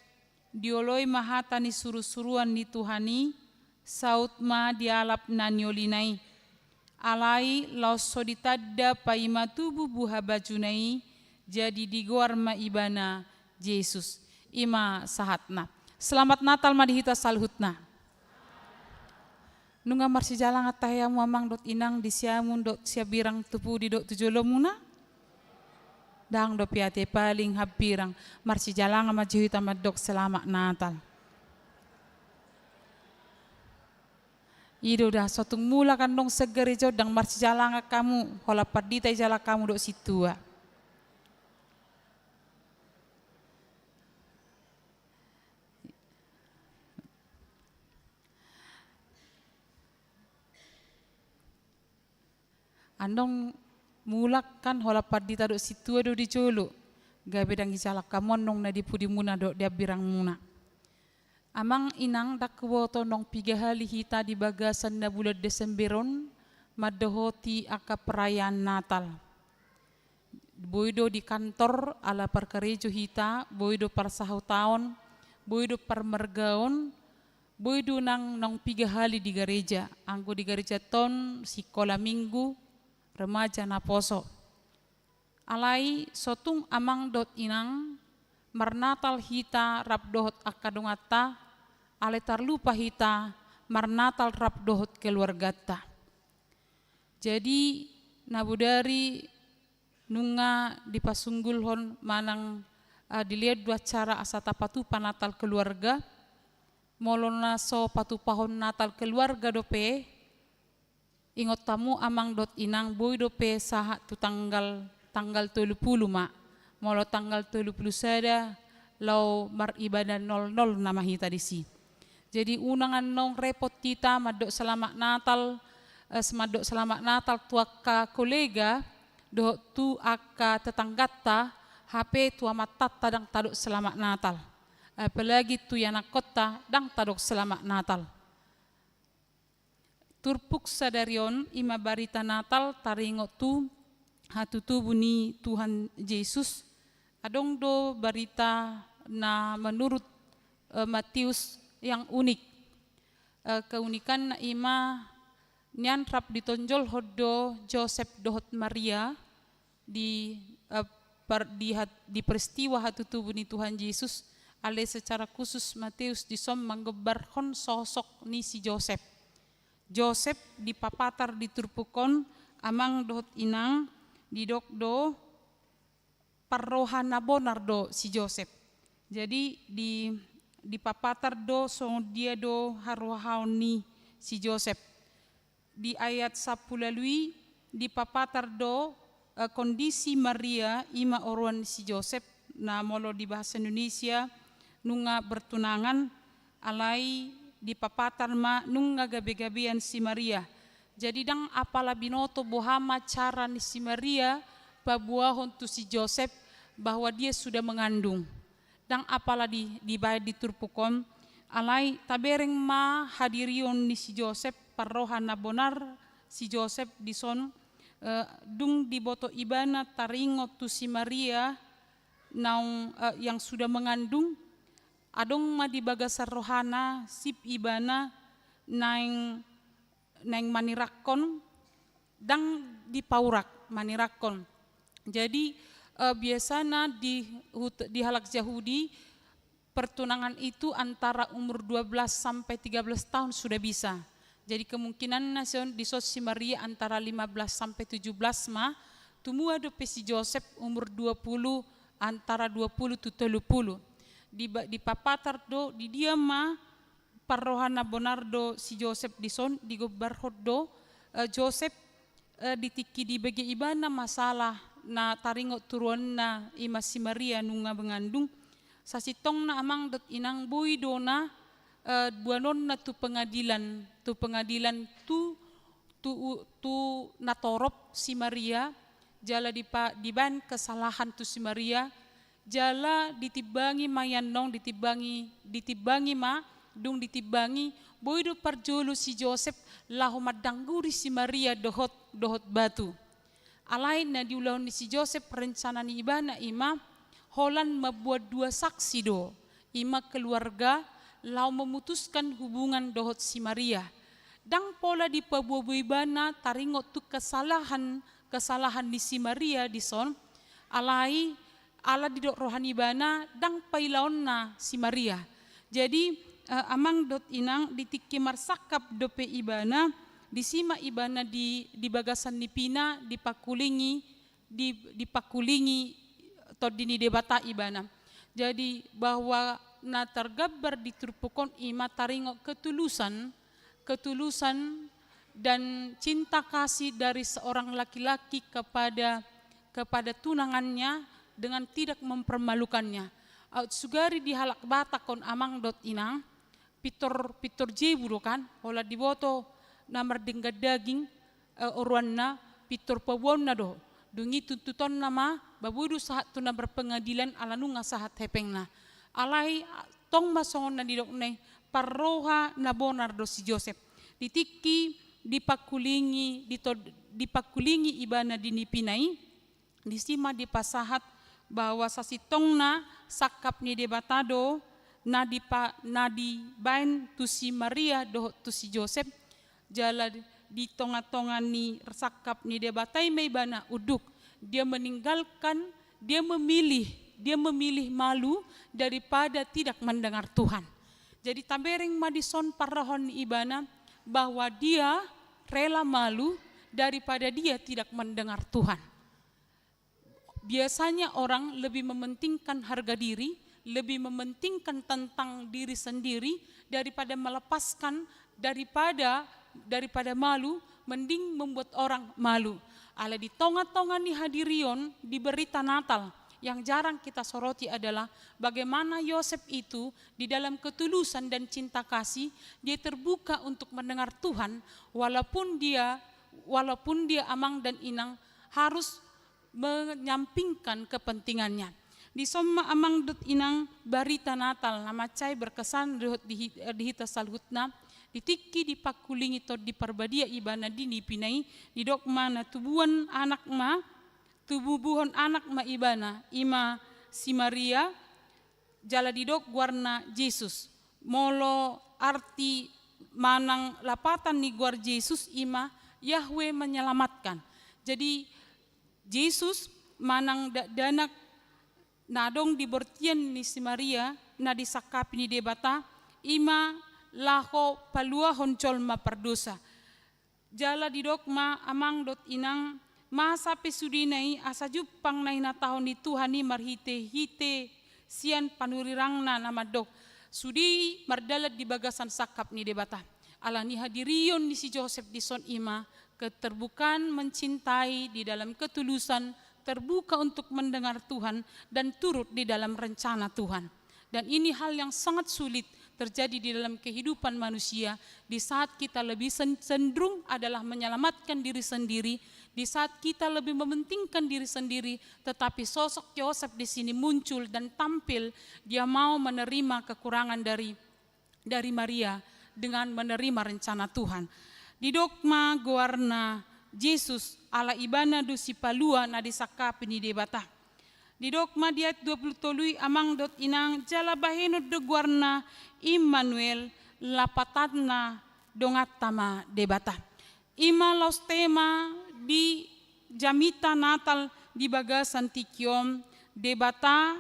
Speaker 2: dioloi mahata ni suru-suruan ni Tuhani, saut ma dialap nanyolinai. Alai lauso ditadda paima tubuh buha bajunai, jadi digoar ma ibana Yesus. Ima sahatna. Selamat Natal ma dihita salhutna. Nunga marsi jalang atayamu amang dot inang disiamun dot siabirang tupu di dot tujolomuna. Dang do piate paling habirang marsi jalang ama juhita madok selamat Natal. Ido dah sotung mula kan dong segeri jo dang marsi jalang kamu hola padita jala kamu dok situa. Andong mulak kan hola padita dok situa do di jolo, gabe dang jala kamu nong na di pudi muna dok dia birang muna. Amang inang dakwoto nong 3 hari hita di bagasan na bulan Desemberon madohoti aka perayaan Natal. Boydo di kantor ala perkarejo hita, boydo parsahaw taon, boydo parmergaon, boydo nang 3 hari di gereja. Anggo di gereja ton sikola minggu remaja na poso. Alai sotung amang dot inang marnatal hita rap dohot akadongata, ale tarlupa hita marnatal rap dohot keluargata. Jadi nabudari nunga dipasunggulhon manang dilihat 2 cara asata patupa Natal keluarga, molona so patupahon Natal keluarga dope, ingot tamu amang dot inang boy dope saha tu tanggal 30 ma. Molo tanggal 30 sada lau mar ibadah 00 nama hita disi. Jadi unangan nong repot kita madok selamat Natal, semadok selamat Natal tuaka kolega, doh tu aka tetanggata, HP tua matat tadang tadok selamat Natal. Apalagi tu yana kota dang tadok selamat Natal. Turpuk sadarion ima barita Natal taringot tu hatutu buni Tuhan Yesus. Adong do barita na menurut Matius yang unik. Keunikan na ima nyan rap ditonjol hodo Joseph dohot Maria di peristiwa hatutu buni Tuhan Yesus. ale secara khusus Matius disom menggebarkan sosok ni si Joseph. Joseph dipapatar diturpukon amang dohot inang didokdo parrohana bonar do si Joseph. Jadi di papatar do so dia do harohaon ni si Joseph. Di ayat 10 lalui di papatar do kondisi Maria ima oruan si Joseph na molo di bahasa Indonesia nunga bertunangan alai di papatar ma nunga gabe-gabean si Maria. Jadi dang apala binoto bohama cara ni si Maria pabuahon tu si Joseph bahwa dia sudah mengandung. Dang apala di bayar diturpukon alai tabereng ma hadirion ni si Joseph parrohana bonar si Joseph dison dung di boto ibana taringot tu si Maria naung yang sudah mengandung adong ma di bagasar rohana sip ibana naing manirakon dang di paurak manirakon. Jadi biasanya di halak Yahudi pertunangan itu antara umur 12 sampai 13 tahun sudah bisa. Jadi kemungkinan nasion di si Maria antara 15 sampai 17 mah tumua do si Joseph umur 20 antara 20 tu 30. Di papatar do di dia mah parrohana bonardo si Joseph dison di gobarhod do Joseph ditiki di bagi ibana masalah na taringot turuan na ima si Maria nunga mengandung sasitong na amang dot inang boy do na buanon na tu pengadilan tu natorop si Maria jala diban kesalahan tu si Maria jala ditibangi mayanong ditibangi ma dung ditibangi boy do parjolo si Joseph lahu madangguri si Maria dohot batu alai na diulah ni si Joseph rencana ni ibana ima holan membuat 2 saksi do ima keluarga lau memutuskan hubungan dohot si Maria dang pola di pabuah ibana taringot tu kesalahan di si Maria dison alai ala di dok rohani ibana dang pailaon na si Maria. Jadi amang dot inang ditiki marsakap dope ibana disima ibana di bagasan nipina dipakulingi atau dini debata ibana. Jadi bahwa na tergabar diturpukon ima taringo ketulusan dan cinta kasih dari seorang laki-laki kepada tunangannya dengan tidak mempermalukannya. Sugari di halak batakon amang dot inang pitor jebu kan ola diboto namar denggad daging orwanna pitor pawonna do dungi tuntuton nama babudu sahat tuna berpengadilan ala nunga sahat hepengna alai tong masongon na didokne parroha na bonar do si Joseph ditiki dipakulingi ibana dinipinai disima dipasahat bahwa sasitong na sakap ni debatado na dibain tu si Maria do tu si Joseph jala di tonga-tonga ni sakap ni debatai may bana uduk dia memilih malu daripada tidak mendengar Tuhan. Jadi tabereng madison parahon ibana bahwa dia rela malu daripada dia tidak mendengar Tuhan. Biasanya orang lebih mementingkan harga diri, lebih mementingkan tentang diri sendiri daripada melepaskan daripada malu, mending membuat orang malu. Ala di tonga-tonga ni hadirion di berita Natal yang jarang kita soroti adalah bagaimana Yosef itu di dalam ketulusan dan cinta kasih dia terbuka untuk mendengar Tuhan walaupun dia amang dan inang harus menyampingkan kepentingannya. Di soma amang dut inang barita Natal nama cai berkesan di hita salhutna ditiki dipakulingi to diparbadia ibana dini pinai di dokma na tubuhan anak ma ibana ima si Maria jala didok warna Yesus molo arti manang lapatan ni guar Yesus ima Yahweh menyelamatkan. Jadi Yesus manang danak nadong dibortian ni si Maria na disakapi ni debata ima laho paluahon jolma perdosa. Jala di dogma amang dot inang masa pesudinai asa jupang na tahun di Tuhan ni marhite-hite sian panurirangna nama dok. Sudi mardalat di bagasan sakap ni debata. Ala ni hadirion ni si Joseph di son ima keterbukaan mencintai di dalam ketulusan, terbuka untuk mendengar Tuhan dan turut di dalam rencana Tuhan. Dan ini hal yang sangat sulit terjadi di dalam kehidupan manusia di saat kita lebih cenderung adalah menyelamatkan diri sendiri, di saat kita lebih mementingkan diri sendiri, tetapi sosok Yosef di sini muncul dan tampil, dia mau menerima kekurangan dari Maria dengan menerima rencana Tuhan. Di dogma goarna Yesus ala ibana do si palua na disakapi ni debata. Di dogma diat 20 amang dot inang jala baheno do guarna Immanuel lapatatna dongat tama debata. Ima los tema di jamita natal di bagasan tikyom debata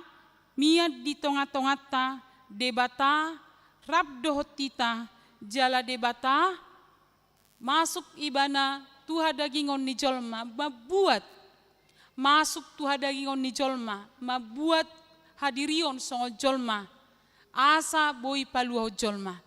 Speaker 2: miat di tonga-tongata debata rab dohotita jala debata masuk ibana tuha dagingon ni jolma mabuat masuk tuha dagingon ni jolma mabuat hadirion songo jolma asa boy paluho jolma.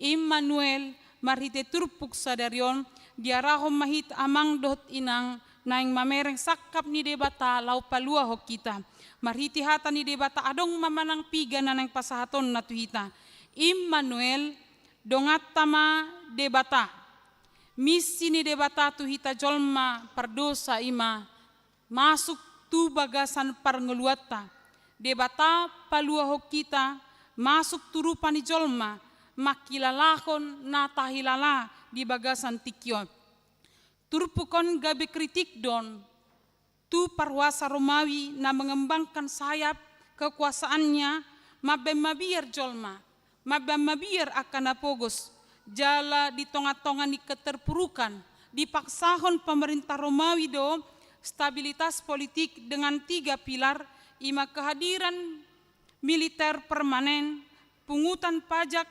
Speaker 2: Immanuel marhite turpuk sadarion diarahom mahit amang dot inang naing mamereng sakap ni debata lau paluho kita. Marhiti hata ni debata adong mamanang piga na nang pasahaton na tuhita. Immanuel dongat tama debata. Misi ni debata tuhita jolma perdosa ima masuk tu bagasan parngeluata. Debata paluho kita masuk turupan ni jolma makilalahon na tahilala di bagasan tikyon. Turpukon gabe kritik don tu parwasa Romawi na mengembangkan sayap kekuasaannya mabem-mabiar jolma mabem-mabiar akan apogos jala di tonga-tonga ni keterpurukan dipaksahon pemerintah Romawi do stabilitas politik dengan 3 pilar ima kehadiran militer permanen, pungutan pajak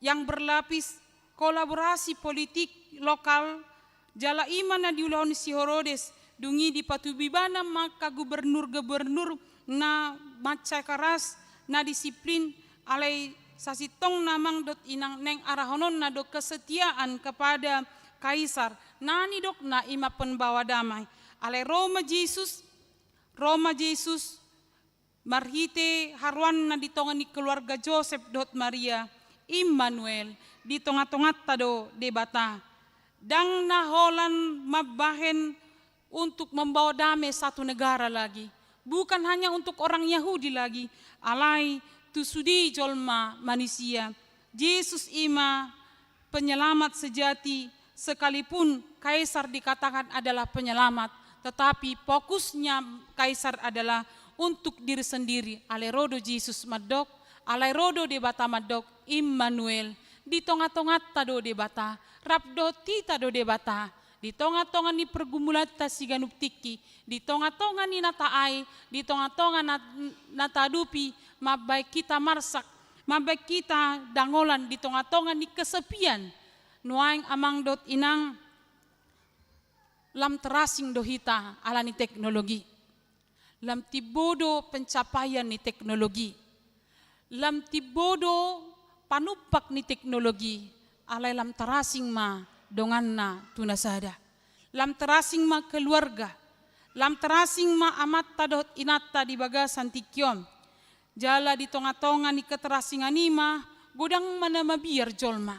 Speaker 2: yang berlapis, kolaborasi politik lokal, jala iman na diulahon si Herodes, dungi di patubibana maka gubernur-gubernur na maca karas, na disiplin, alai sasitong namang dot inang neng arahonon na do kesetiaan kepada kaisar, nani dok na ima pembawa damai, alai Roma Yesus, marhite haruan na ditongan ni keluarga Joseph dot Maria Immanuel di tonga-tongat tado debata dang naholan mabahen untuk membawa damai satu negara lagi, bukan hanya untuk orang Yahudi lagi, alai tu sudi jolma manusia. Yesus ima penyelamat sejati sekalipun kaisar dikatakan adalah penyelamat, tetapi fokusnya kaisar adalah untuk diri sendiri. Alerodo Yesus madok, alerodo debata madok Immanuel di tonga-tonga tado debata, rabdo tita do debata, di tonga-tonga ni pergumulata siganup tiki, di tonga-tonga ni nataai, di tonga-tonga natadupi, mabaik kita marsak, mabaik kita dangolan di tonga-tonga ni kesepian, nuaing amang dot inang lam terasing dohita alani teknologi. Lam tibodo pencapaian ni teknologi, lam tibodo panupak ni teknologi, alai lam terasing ma donganna tunasada, lam terasing ma keluarga, lam terasing ma amat tadot inata di bagasan tikyon, jala di tonga-tonga ni keterasingan ima, godang mana mabiar jolma,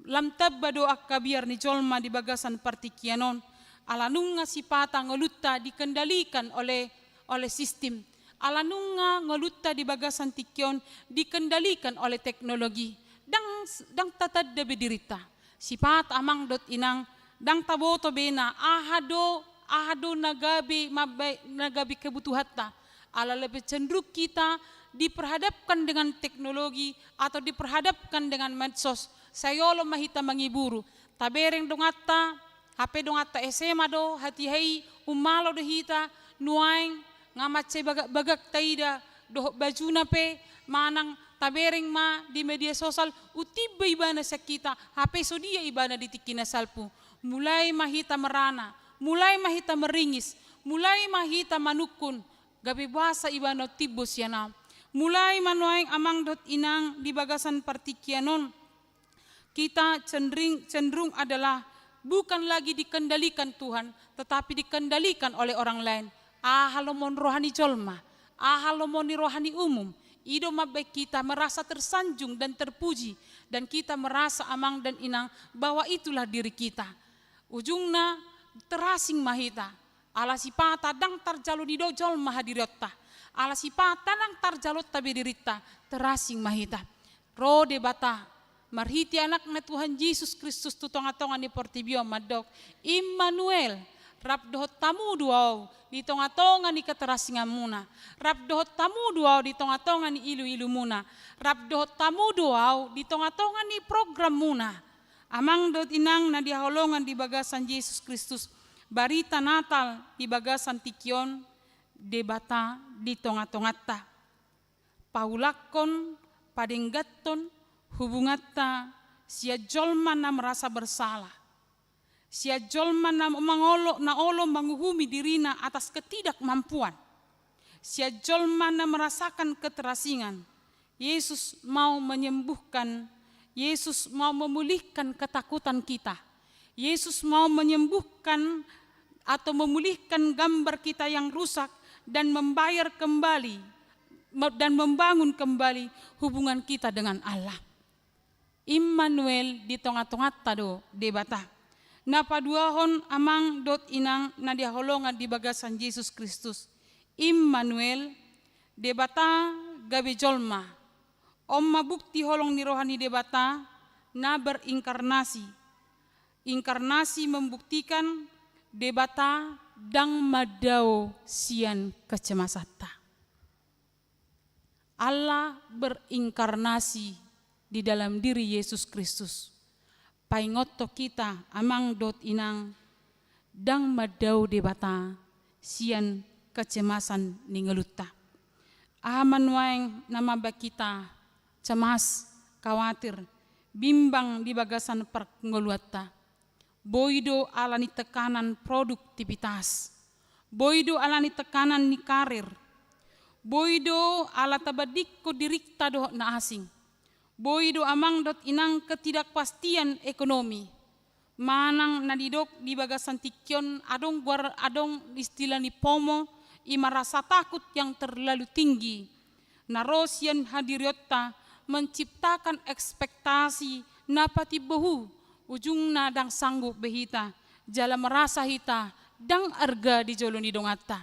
Speaker 2: lam tabbado akka biar ni jolma di bagasan partikianon, alanunga sipata ngelutta dikendalikan oleh sistem, alanunga ngelutta di bagasan tikyon dikendalikan oleh teknologi, dang tatad da bedirita, sipat amang dot inang, dang taboto bena, ahado nagabi kebutuhatta, ala lebih cenderung kita diperhadapkan dengan teknologi atau diperhadapkan dengan medsos, sayolo mahita mangiburu, tabereng dongata, HP dongata SMA do, hati hai umalo do hita, nuaing ngamat bagak taida doh bajuna pe manang tabereng ma di media sosial utiba ibana sa kita HP so dia ibana di tikina salpu mulai mahita merana mulai mahita meringis mulai mahita manukun gabi bahasa ibana tibus yana mulai manuaing amang dot inang di bagasan partikianon kita cenderung adalah bukan lagi dikendalikan Tuhan tetapi dikendalikan oleh orang lain. Halomon rohani jolma, halomon rohani umum. Ido mabek kita merasa tersanjung dan terpuji dan kita merasa amang dan inang bahwa itulah diri kita. Ujungna terasing mahita. Ala sipata dang tarjalo di dojol mahadirotta. Ala sipata dang tarjalot tabi dirita terasing mahita. Rode bata marhiti anaknya Tuhan Yesus Kristus tutonga-tonga ni portibio madok Immanuel. Rap dohot tamu duau di tonga-tonga ni keterasingan muna. Rap dohot tamu duau di tonga-tonga ni ilu-ilu muna. Rap dohot tamu duau di tonga-tonga ni program muna. Amang dot inang na dihaolongan di bagasan Yesus Kristus. Barita Natal di bagasan tikion debata di tonga-tongata. Paulakon padenggaton hubungatta sia jolma na merasa bersalah. Sia jolma na olo menguhumi dirina atas ketidakmampuan. Sia jolma na merasakan keterasingan. Yesus mau menyembuhkan, Yesus mau memulihkan ketakutan kita. Yesus mau menyembuhkan atau memulihkan gambar kita yang rusak dan membayar kembali dan membangun kembali hubungan kita dengan Allah. Immanuel di tonga-tonga tado debata. Na paduahon amang dot inang na diaholongan di bagasan Yesus Kristus. Immanuel debata gabe jolma. Omma bukti holong ni rohani debata na berinkarnasi. Inkarnasi membuktikan debata dang madao sian kecemasata. Allah berinkarnasi di dalam diri Yesus Kristus. Paingoto kita amang dot inang dang madau debata sian kecemasan ningeluta. Aman waeng nama kita cemas, khawatir, bimbang di bagasan perngoluata. Boido alani tekanan produktivitas. Boido alani tekanan ni karir. Boido ala tabadikko dirikta doh na asing. Boido amang dot inang ketidakpastian ekonomi. Manang nadidok di bagasan tikion adong istilah ni pomo merasa takut yang terlalu tinggi. Narosian hadiriotta menciptakan ekspektasi napati behu ujung nadang sanggup behita jala merasa hita dang arga di joloni dongata.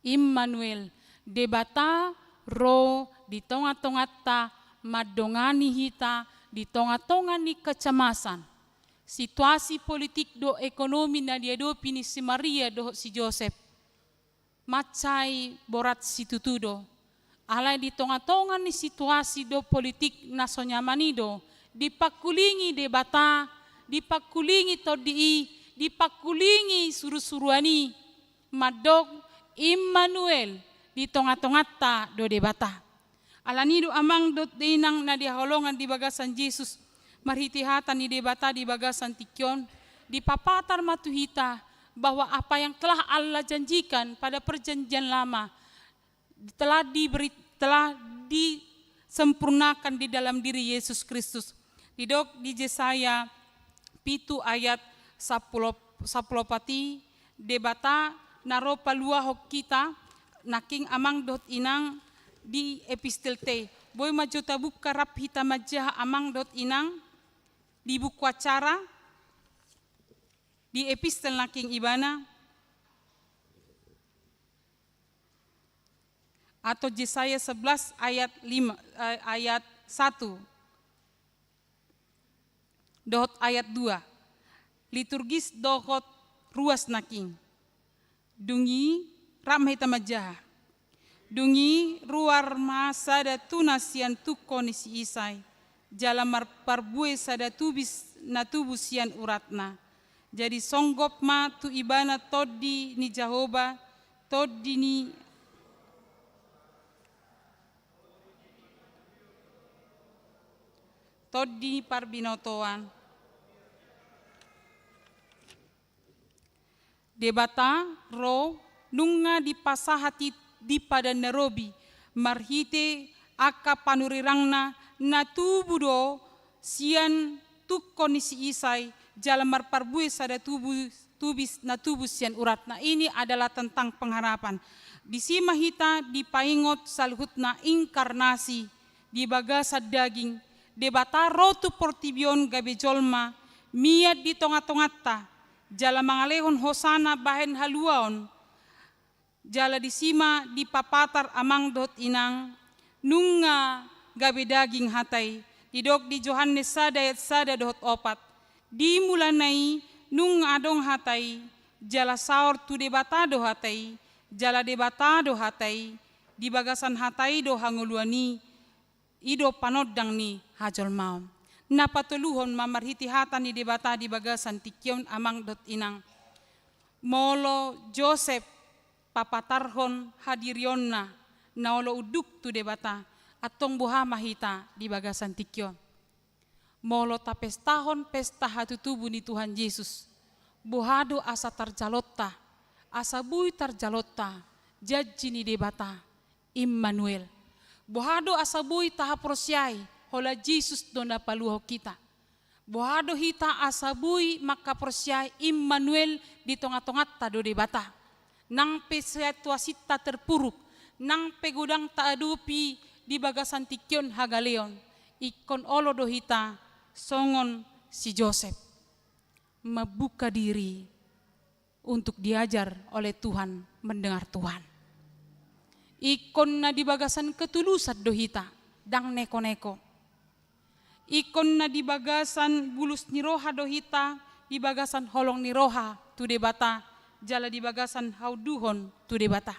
Speaker 2: Immanuel debata ro di tonga-tongata madongani hita di tonga-tongani kecemasan. Situasi politik do ekonomi na diadopi ni si Maria do si Joseph. Macai borat si tutudo. Alai di tonga-tonga ni situasi do politik na sonyamanido. Dipakulingi debata, dipakulingi todii, dipakulingi suru-suruani. Madog Immanuel di tonga-tongata do debata. Alanido amang dot dinang na dihaolongan di bagasan Yesus. Marhitihatan ni debata di bagasan tikyon. Dipapatar matuhita bahwa apa yang telah Allah janjikan pada perjanjian lama telah disempurnakan di dalam diri Yesus Kristus. Didok di Yesaya 7 ayat 10 pati debata naropa luahok kita naking amang dot inang di epistel te. Boy majota buka rap hita majah amang dot inang di buku acara di epistel naking ibana atau Yesaya 11 ayat 1 dohot ayat 2 liturgis dohot ruas naking dungi ram hita majah dungi ruar masa da tunasian tukon si isai jalamar parbue sada tubis na tubusian uratna jadi songgop ma tu ibana todi ni Jahoba todi ni Todi parbinotoan. Debata ro nunga di pasahati di pada Nairobi marhite aka panurirangna na tubudo sian tu kondisi isai jalan marparbui sada tubis na tubus sian uratna. Ini adalah tentang pengharapan. Di sima hita dipaingot salhutna inkarnasi di bagasa daging debata rotu portibion gabe jolma miat di tonga-tongata jala mangalehon hosana bahen haluaon jala di sima di papatar amang dot inang nunga gabe daging hatai didok di Yohanes sada ayat sada dot opat di mulanai nunga adong hatai jala saor tu debata do hatai jala debata do hatai di bagasan hatai do hanguluani ido panodang ni hajol maom. Na patuluhon mamarhiti hata ni debata di bagasan tikyon amang dot inang. Molo Joseph papatarhon hadirionna na olo uduk tu debata atong buha mahita di bagasan tikyon. Molo tapestahon pesta hatutubu ni Tuhan Yesus. Buhado asa tarjalotta, asa bui tarjalotta, jaji ni debata, Immanuel. Bohado asabui taha prosyai hola Jesus do na paluho kita. Bohado hita asabui maka prosyai Immanuel di tonga-tongat ta do debata. Nang pesituasita terpuruk, nang pegudang taadupi di bagasan tikyon hagaleon. Ikon olo do hita songon si Joseph. Membuka diri untuk diajar oleh Tuhan, mendengar Tuhan. Ikon na di bagasan ketulusan dohita, dang neko-neko. Ikon na di bagasan bulus ni roha dohita, di bagasan holong ni roha tu debata, jala di bagasan hauduhon tu debata.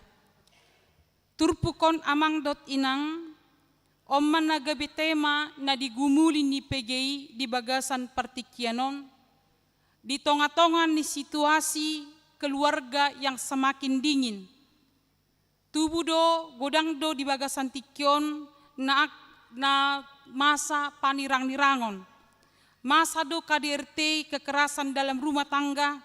Speaker 2: Turpukon amang dot inang, oman na gabi tema na digumuli ni PGI di bagasan partikianon, di tonga-tongan ni situasi keluarga yang semakin dingin. Tubudo godangdo di bagasan tikyon na masa panirang-nirangon. Masa do KDRT kekerasan dalam rumah tangga.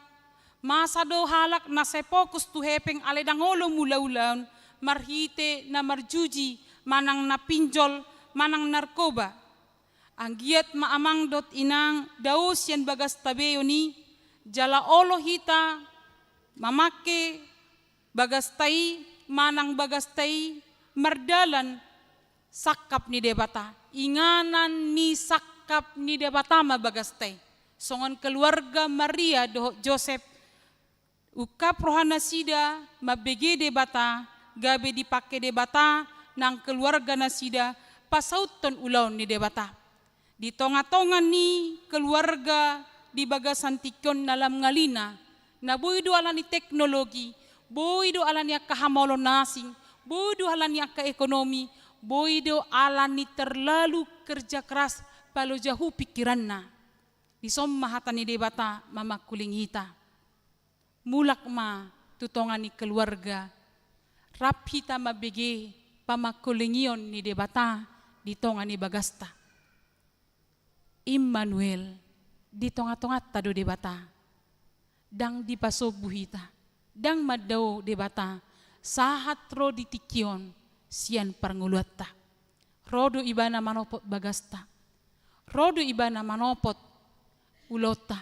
Speaker 2: Masa do halak na sepokus tu hepeng aledangolo mula-ulaun marhite na marjuji manang napinjol manang narkoba. Anggiat maamang dot inang daos yan bagas tabeyo ni jala olo hita mamake bagas tai manang bagastai mardalan sakap ni debata. Inganan ni sakap ni debata mabagastai. Songon keluarga Maria doh Joseph ukap rohana sida mabege debata gabe dipake debata nang keluarga nasida pasauton ulaun ni debata. Di tonga-tongan ni keluarga di bagasan tikon nalam ngalina nabuy do ala ni teknologi. Boido alan yang kahamolon nasing, boido alan yang ke ekonomi, boido alan ni terlalu kerja keras palo jauh pikiranna. Di somma hata ni debata mama kuling hita. Mulak ma tutongan ni keluarga. Rap hita mabege pamakulingion ni debata di tonga ni bagasta. Immanuel di tonga-tongat tado debata. Dang di pasobu hita. Dang madao debata sahat ro di tikyon sian parnguluatta. Rodo ibana manopot bagasta. Rodo ibana manopot ulota.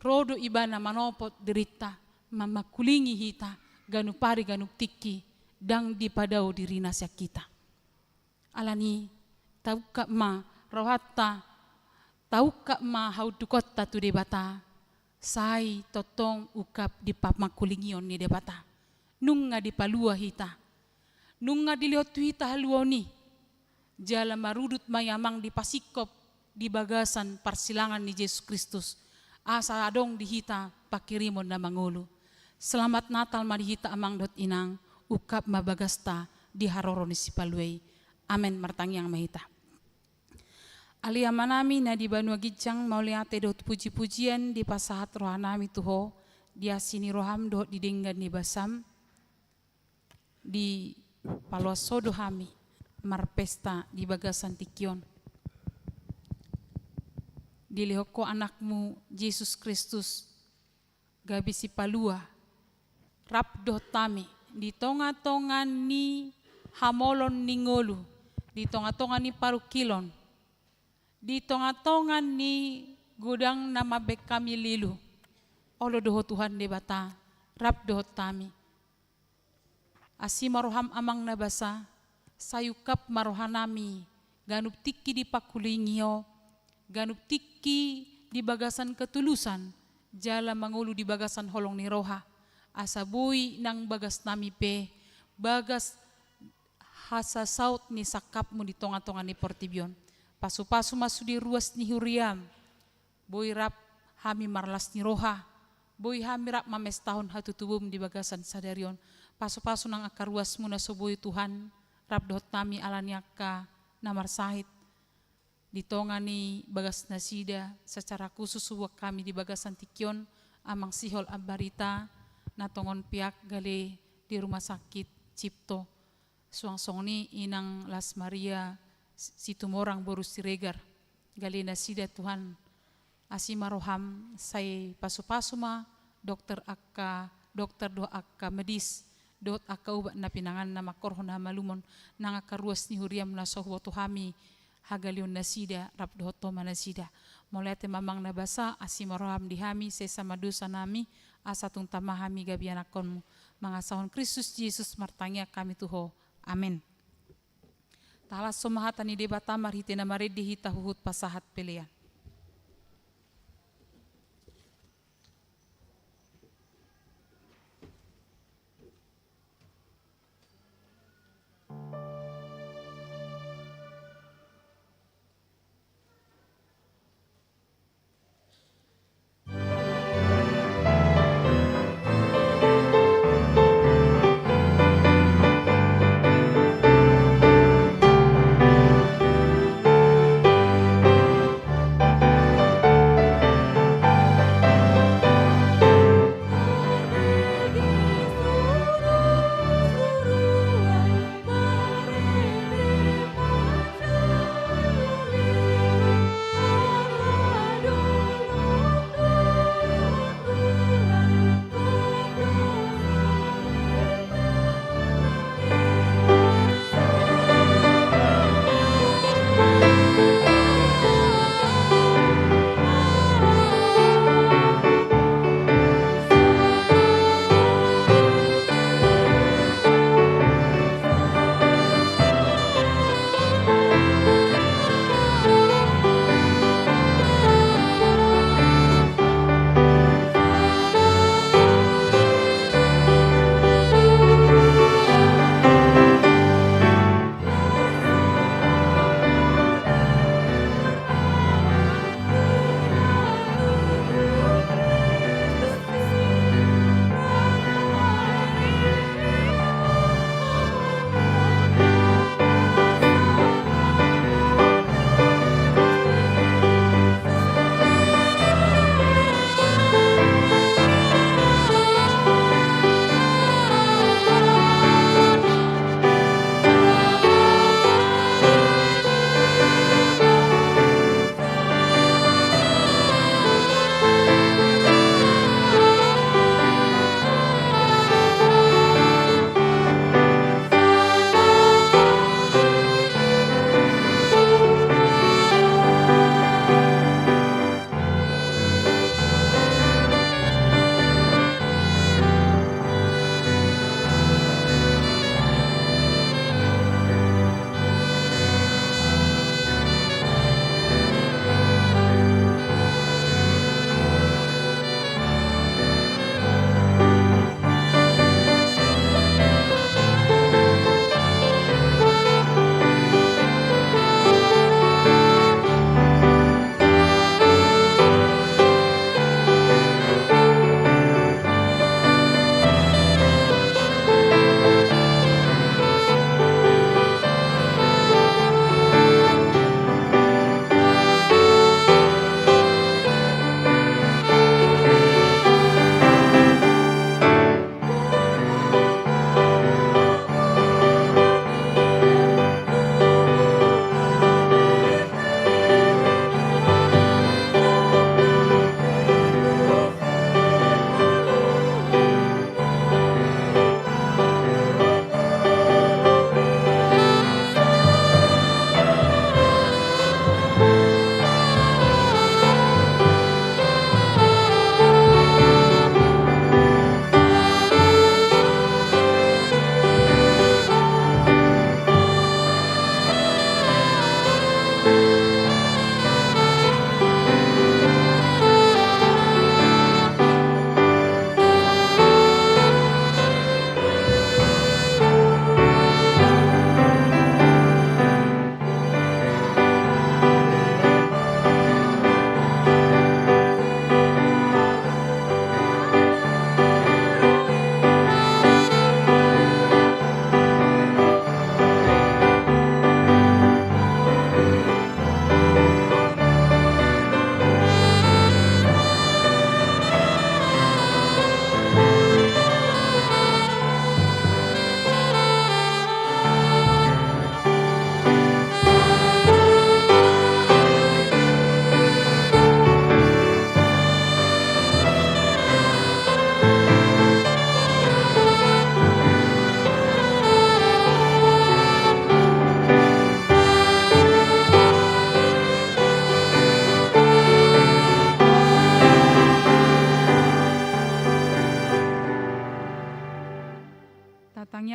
Speaker 2: Rodo ibana manopot derita mamakulingi hita ganu pari ganu tiki dang di padao diri nasya kita. Alani tauka ma rohatta tauka ma haudukotta tu debata. Sai totong ukap di pamakulingion ni debata. Nunga di palua hita. Nunga di liot hita haluoni. Jala marudut mayamang di pasikop di bagasan persilangan ni Yesus Kristus. Asa adong di hita pakirimon na mangulu. Selamat Natal madihita amang dot inang. Ukap mabagasta di haroro ni sipaluay. Amen martangyang mahita. Alia manami na di Banua Gijang mauliate dot puji-pujian di pasahat rohanami tuho dia sini roham dot di denggan ni basam di Palosodo hami marpesta di bagasan tikyon. Dilihoko anakmu Yesus Kristus gabi si palua rapdo tami di tonga-tonga ni hamolon ningolu di tonga-tonga ni parukilon di tonga-tonga ni gudang nama bek kami lilu olo doho Tuhan de bata rapdo tami asi maroham amang nabasa sayukap marohanami ganup tiki di pakulingio ganup tiki di bagasan ketulusan jala mangulu di bagasan holong ni roha asabui nang bagas nami pe bagas hasa saut ni sakapmu di tonga-tonga ni portibion pasu-pasu masu di ruas ni huriam boy rap hami marlas ni roha boy hami rap mames tahun hatu tubum di bagasan sadarion pasu-pasu nang akar ruasmu na subuhi Tuhan rap dot nami alaniaka namar sahid di tonga ni bagas nasida secara khusus suwak kami di bagasan tikion amang sihol abarita natongon piak gale di rumah sakit Cipto suang-song ni inang Las Maria situmorang boru siregar gale nasida Tuhan asima roham say pasu-pasu ma dokter do akka medis dot akka ubat na pinangan na makorhon na malumon nang akka ruas ni huriam na sohwo tuhami hagalion nasida rap dohoto manasida molete mamang nabasa asimaroham dihami sesama dosa nami asatung tamahami gabianakonmu mangasahon Kristus Yesus martangya kami tuho amin. Talas somahatani debata marhitina maredi hita huhut pasahat pelean.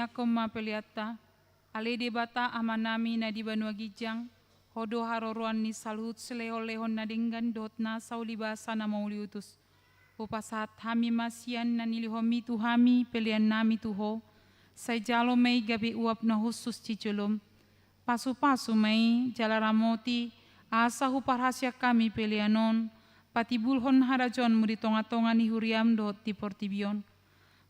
Speaker 2: Yakom ma peliata, ale de bata amanami na di banua gijang, hodo haroroan ni salut selehon-lehon na denggan dot na saulibasa na mauliutus. Upasat hami masian na nilihomi tuhami pelian nami tuho, say jalo may gabi uap na husus cicilum. Pasu-pasu may jalaramoti, asa huparhasya kami pelianon, pati bulhon harajon muri tonga-tonga ni huriam dot di portibion.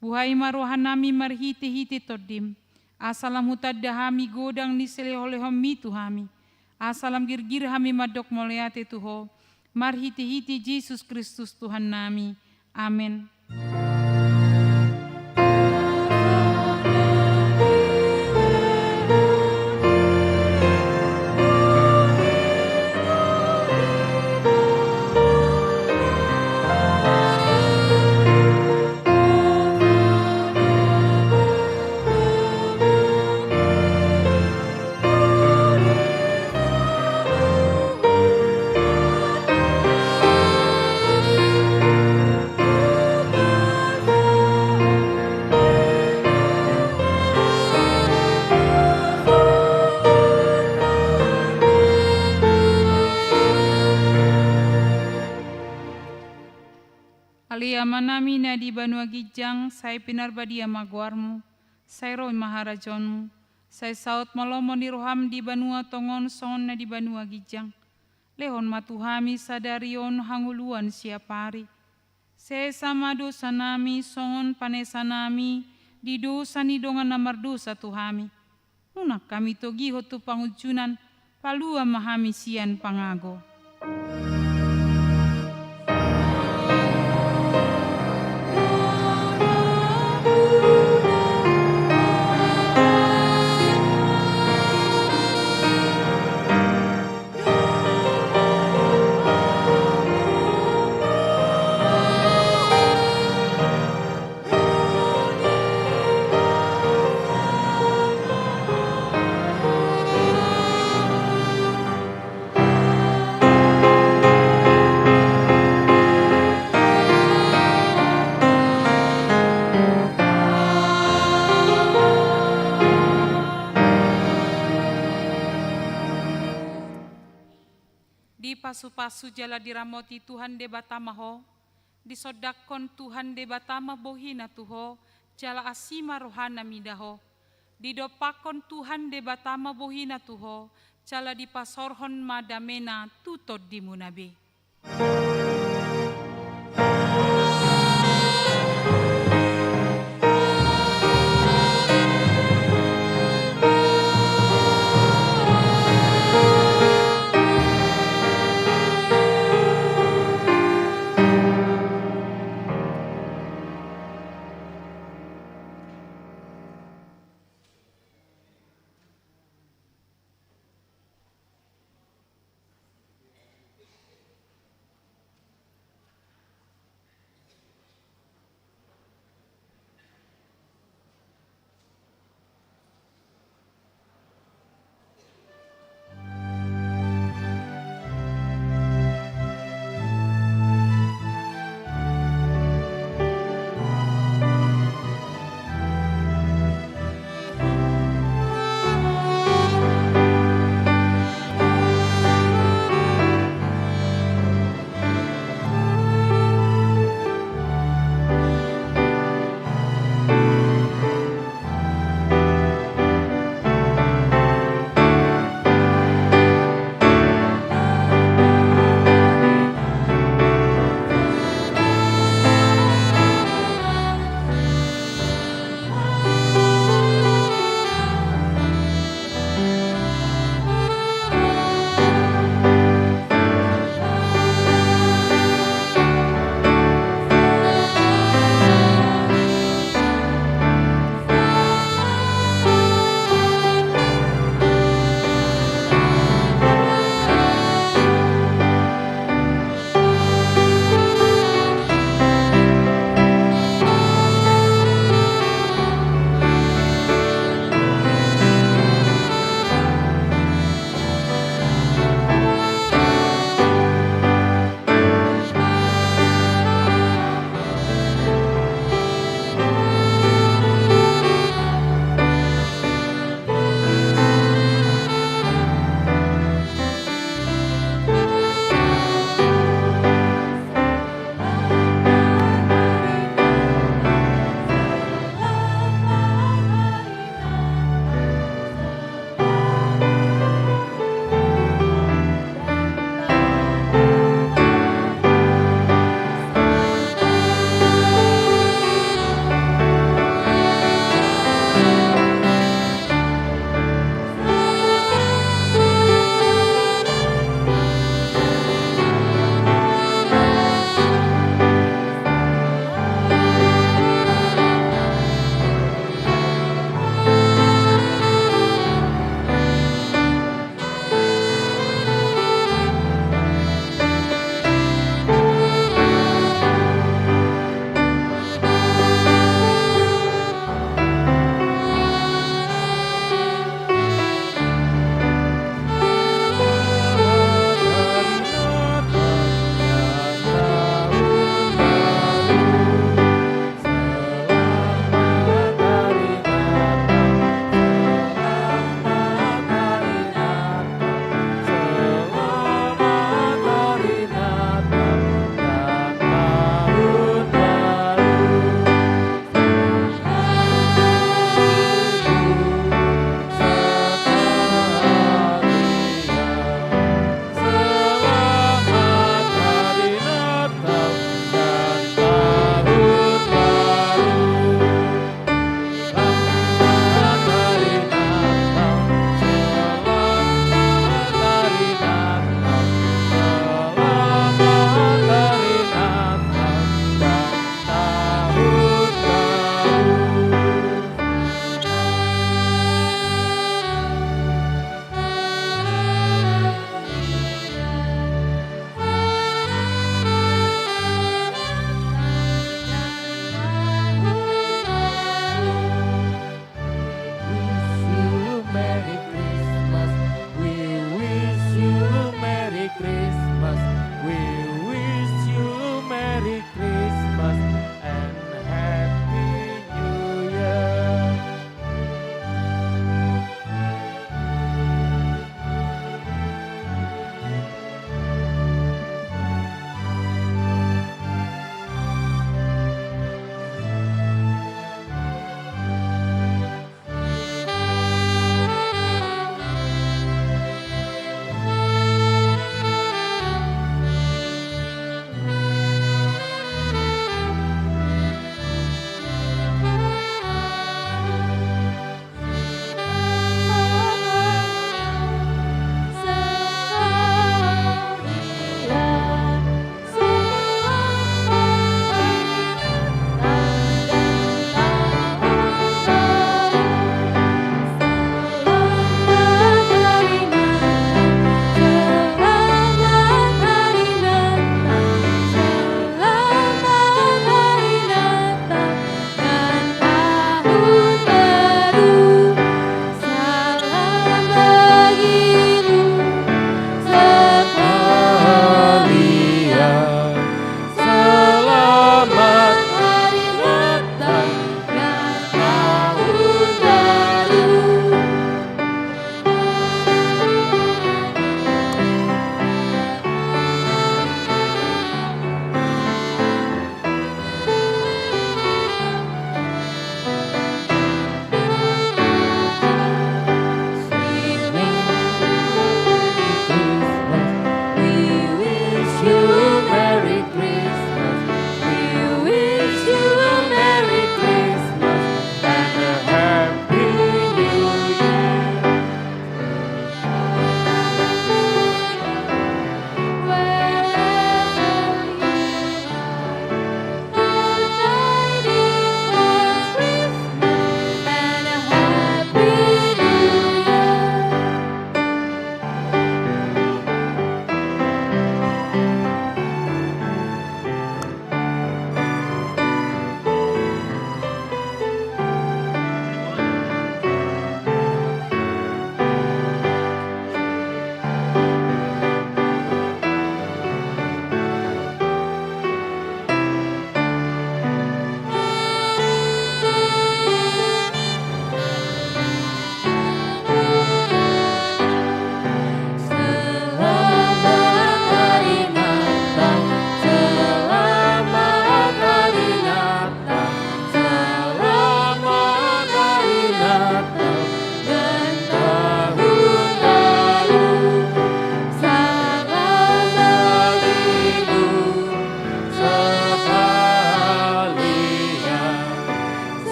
Speaker 2: Buhay maruhan nami marhiti-hiti todim. Asalam hutad dahami godang ni selehol-lehom mitu hami. Asalam girgir hami madok moleate tuho. Marhiti-hiti Yesus Kristus Tuhan nami. Amin. Manami na di banua gijang, say pinarbadia magwarmu, say roy maharajonmu, say saut malomo ni roham di banua tongon son na di banua gijang. Lehon matuhami sadarion hanguluan siapari. Say sama dosa nami songon panesa nami, di dosa ni dongan namar dosa tuhami. Unak kami togi hotu pangujunan, palua mahami sian pangago. Pasu-pasu jala diramoti Tuhan de batama ho, disodakon Tuhan de batama bohina tuho, jala asima rohana midaho, didopakon Tuhan de batama bohina tuho, jala dipasorhon madamena tutod di munabe.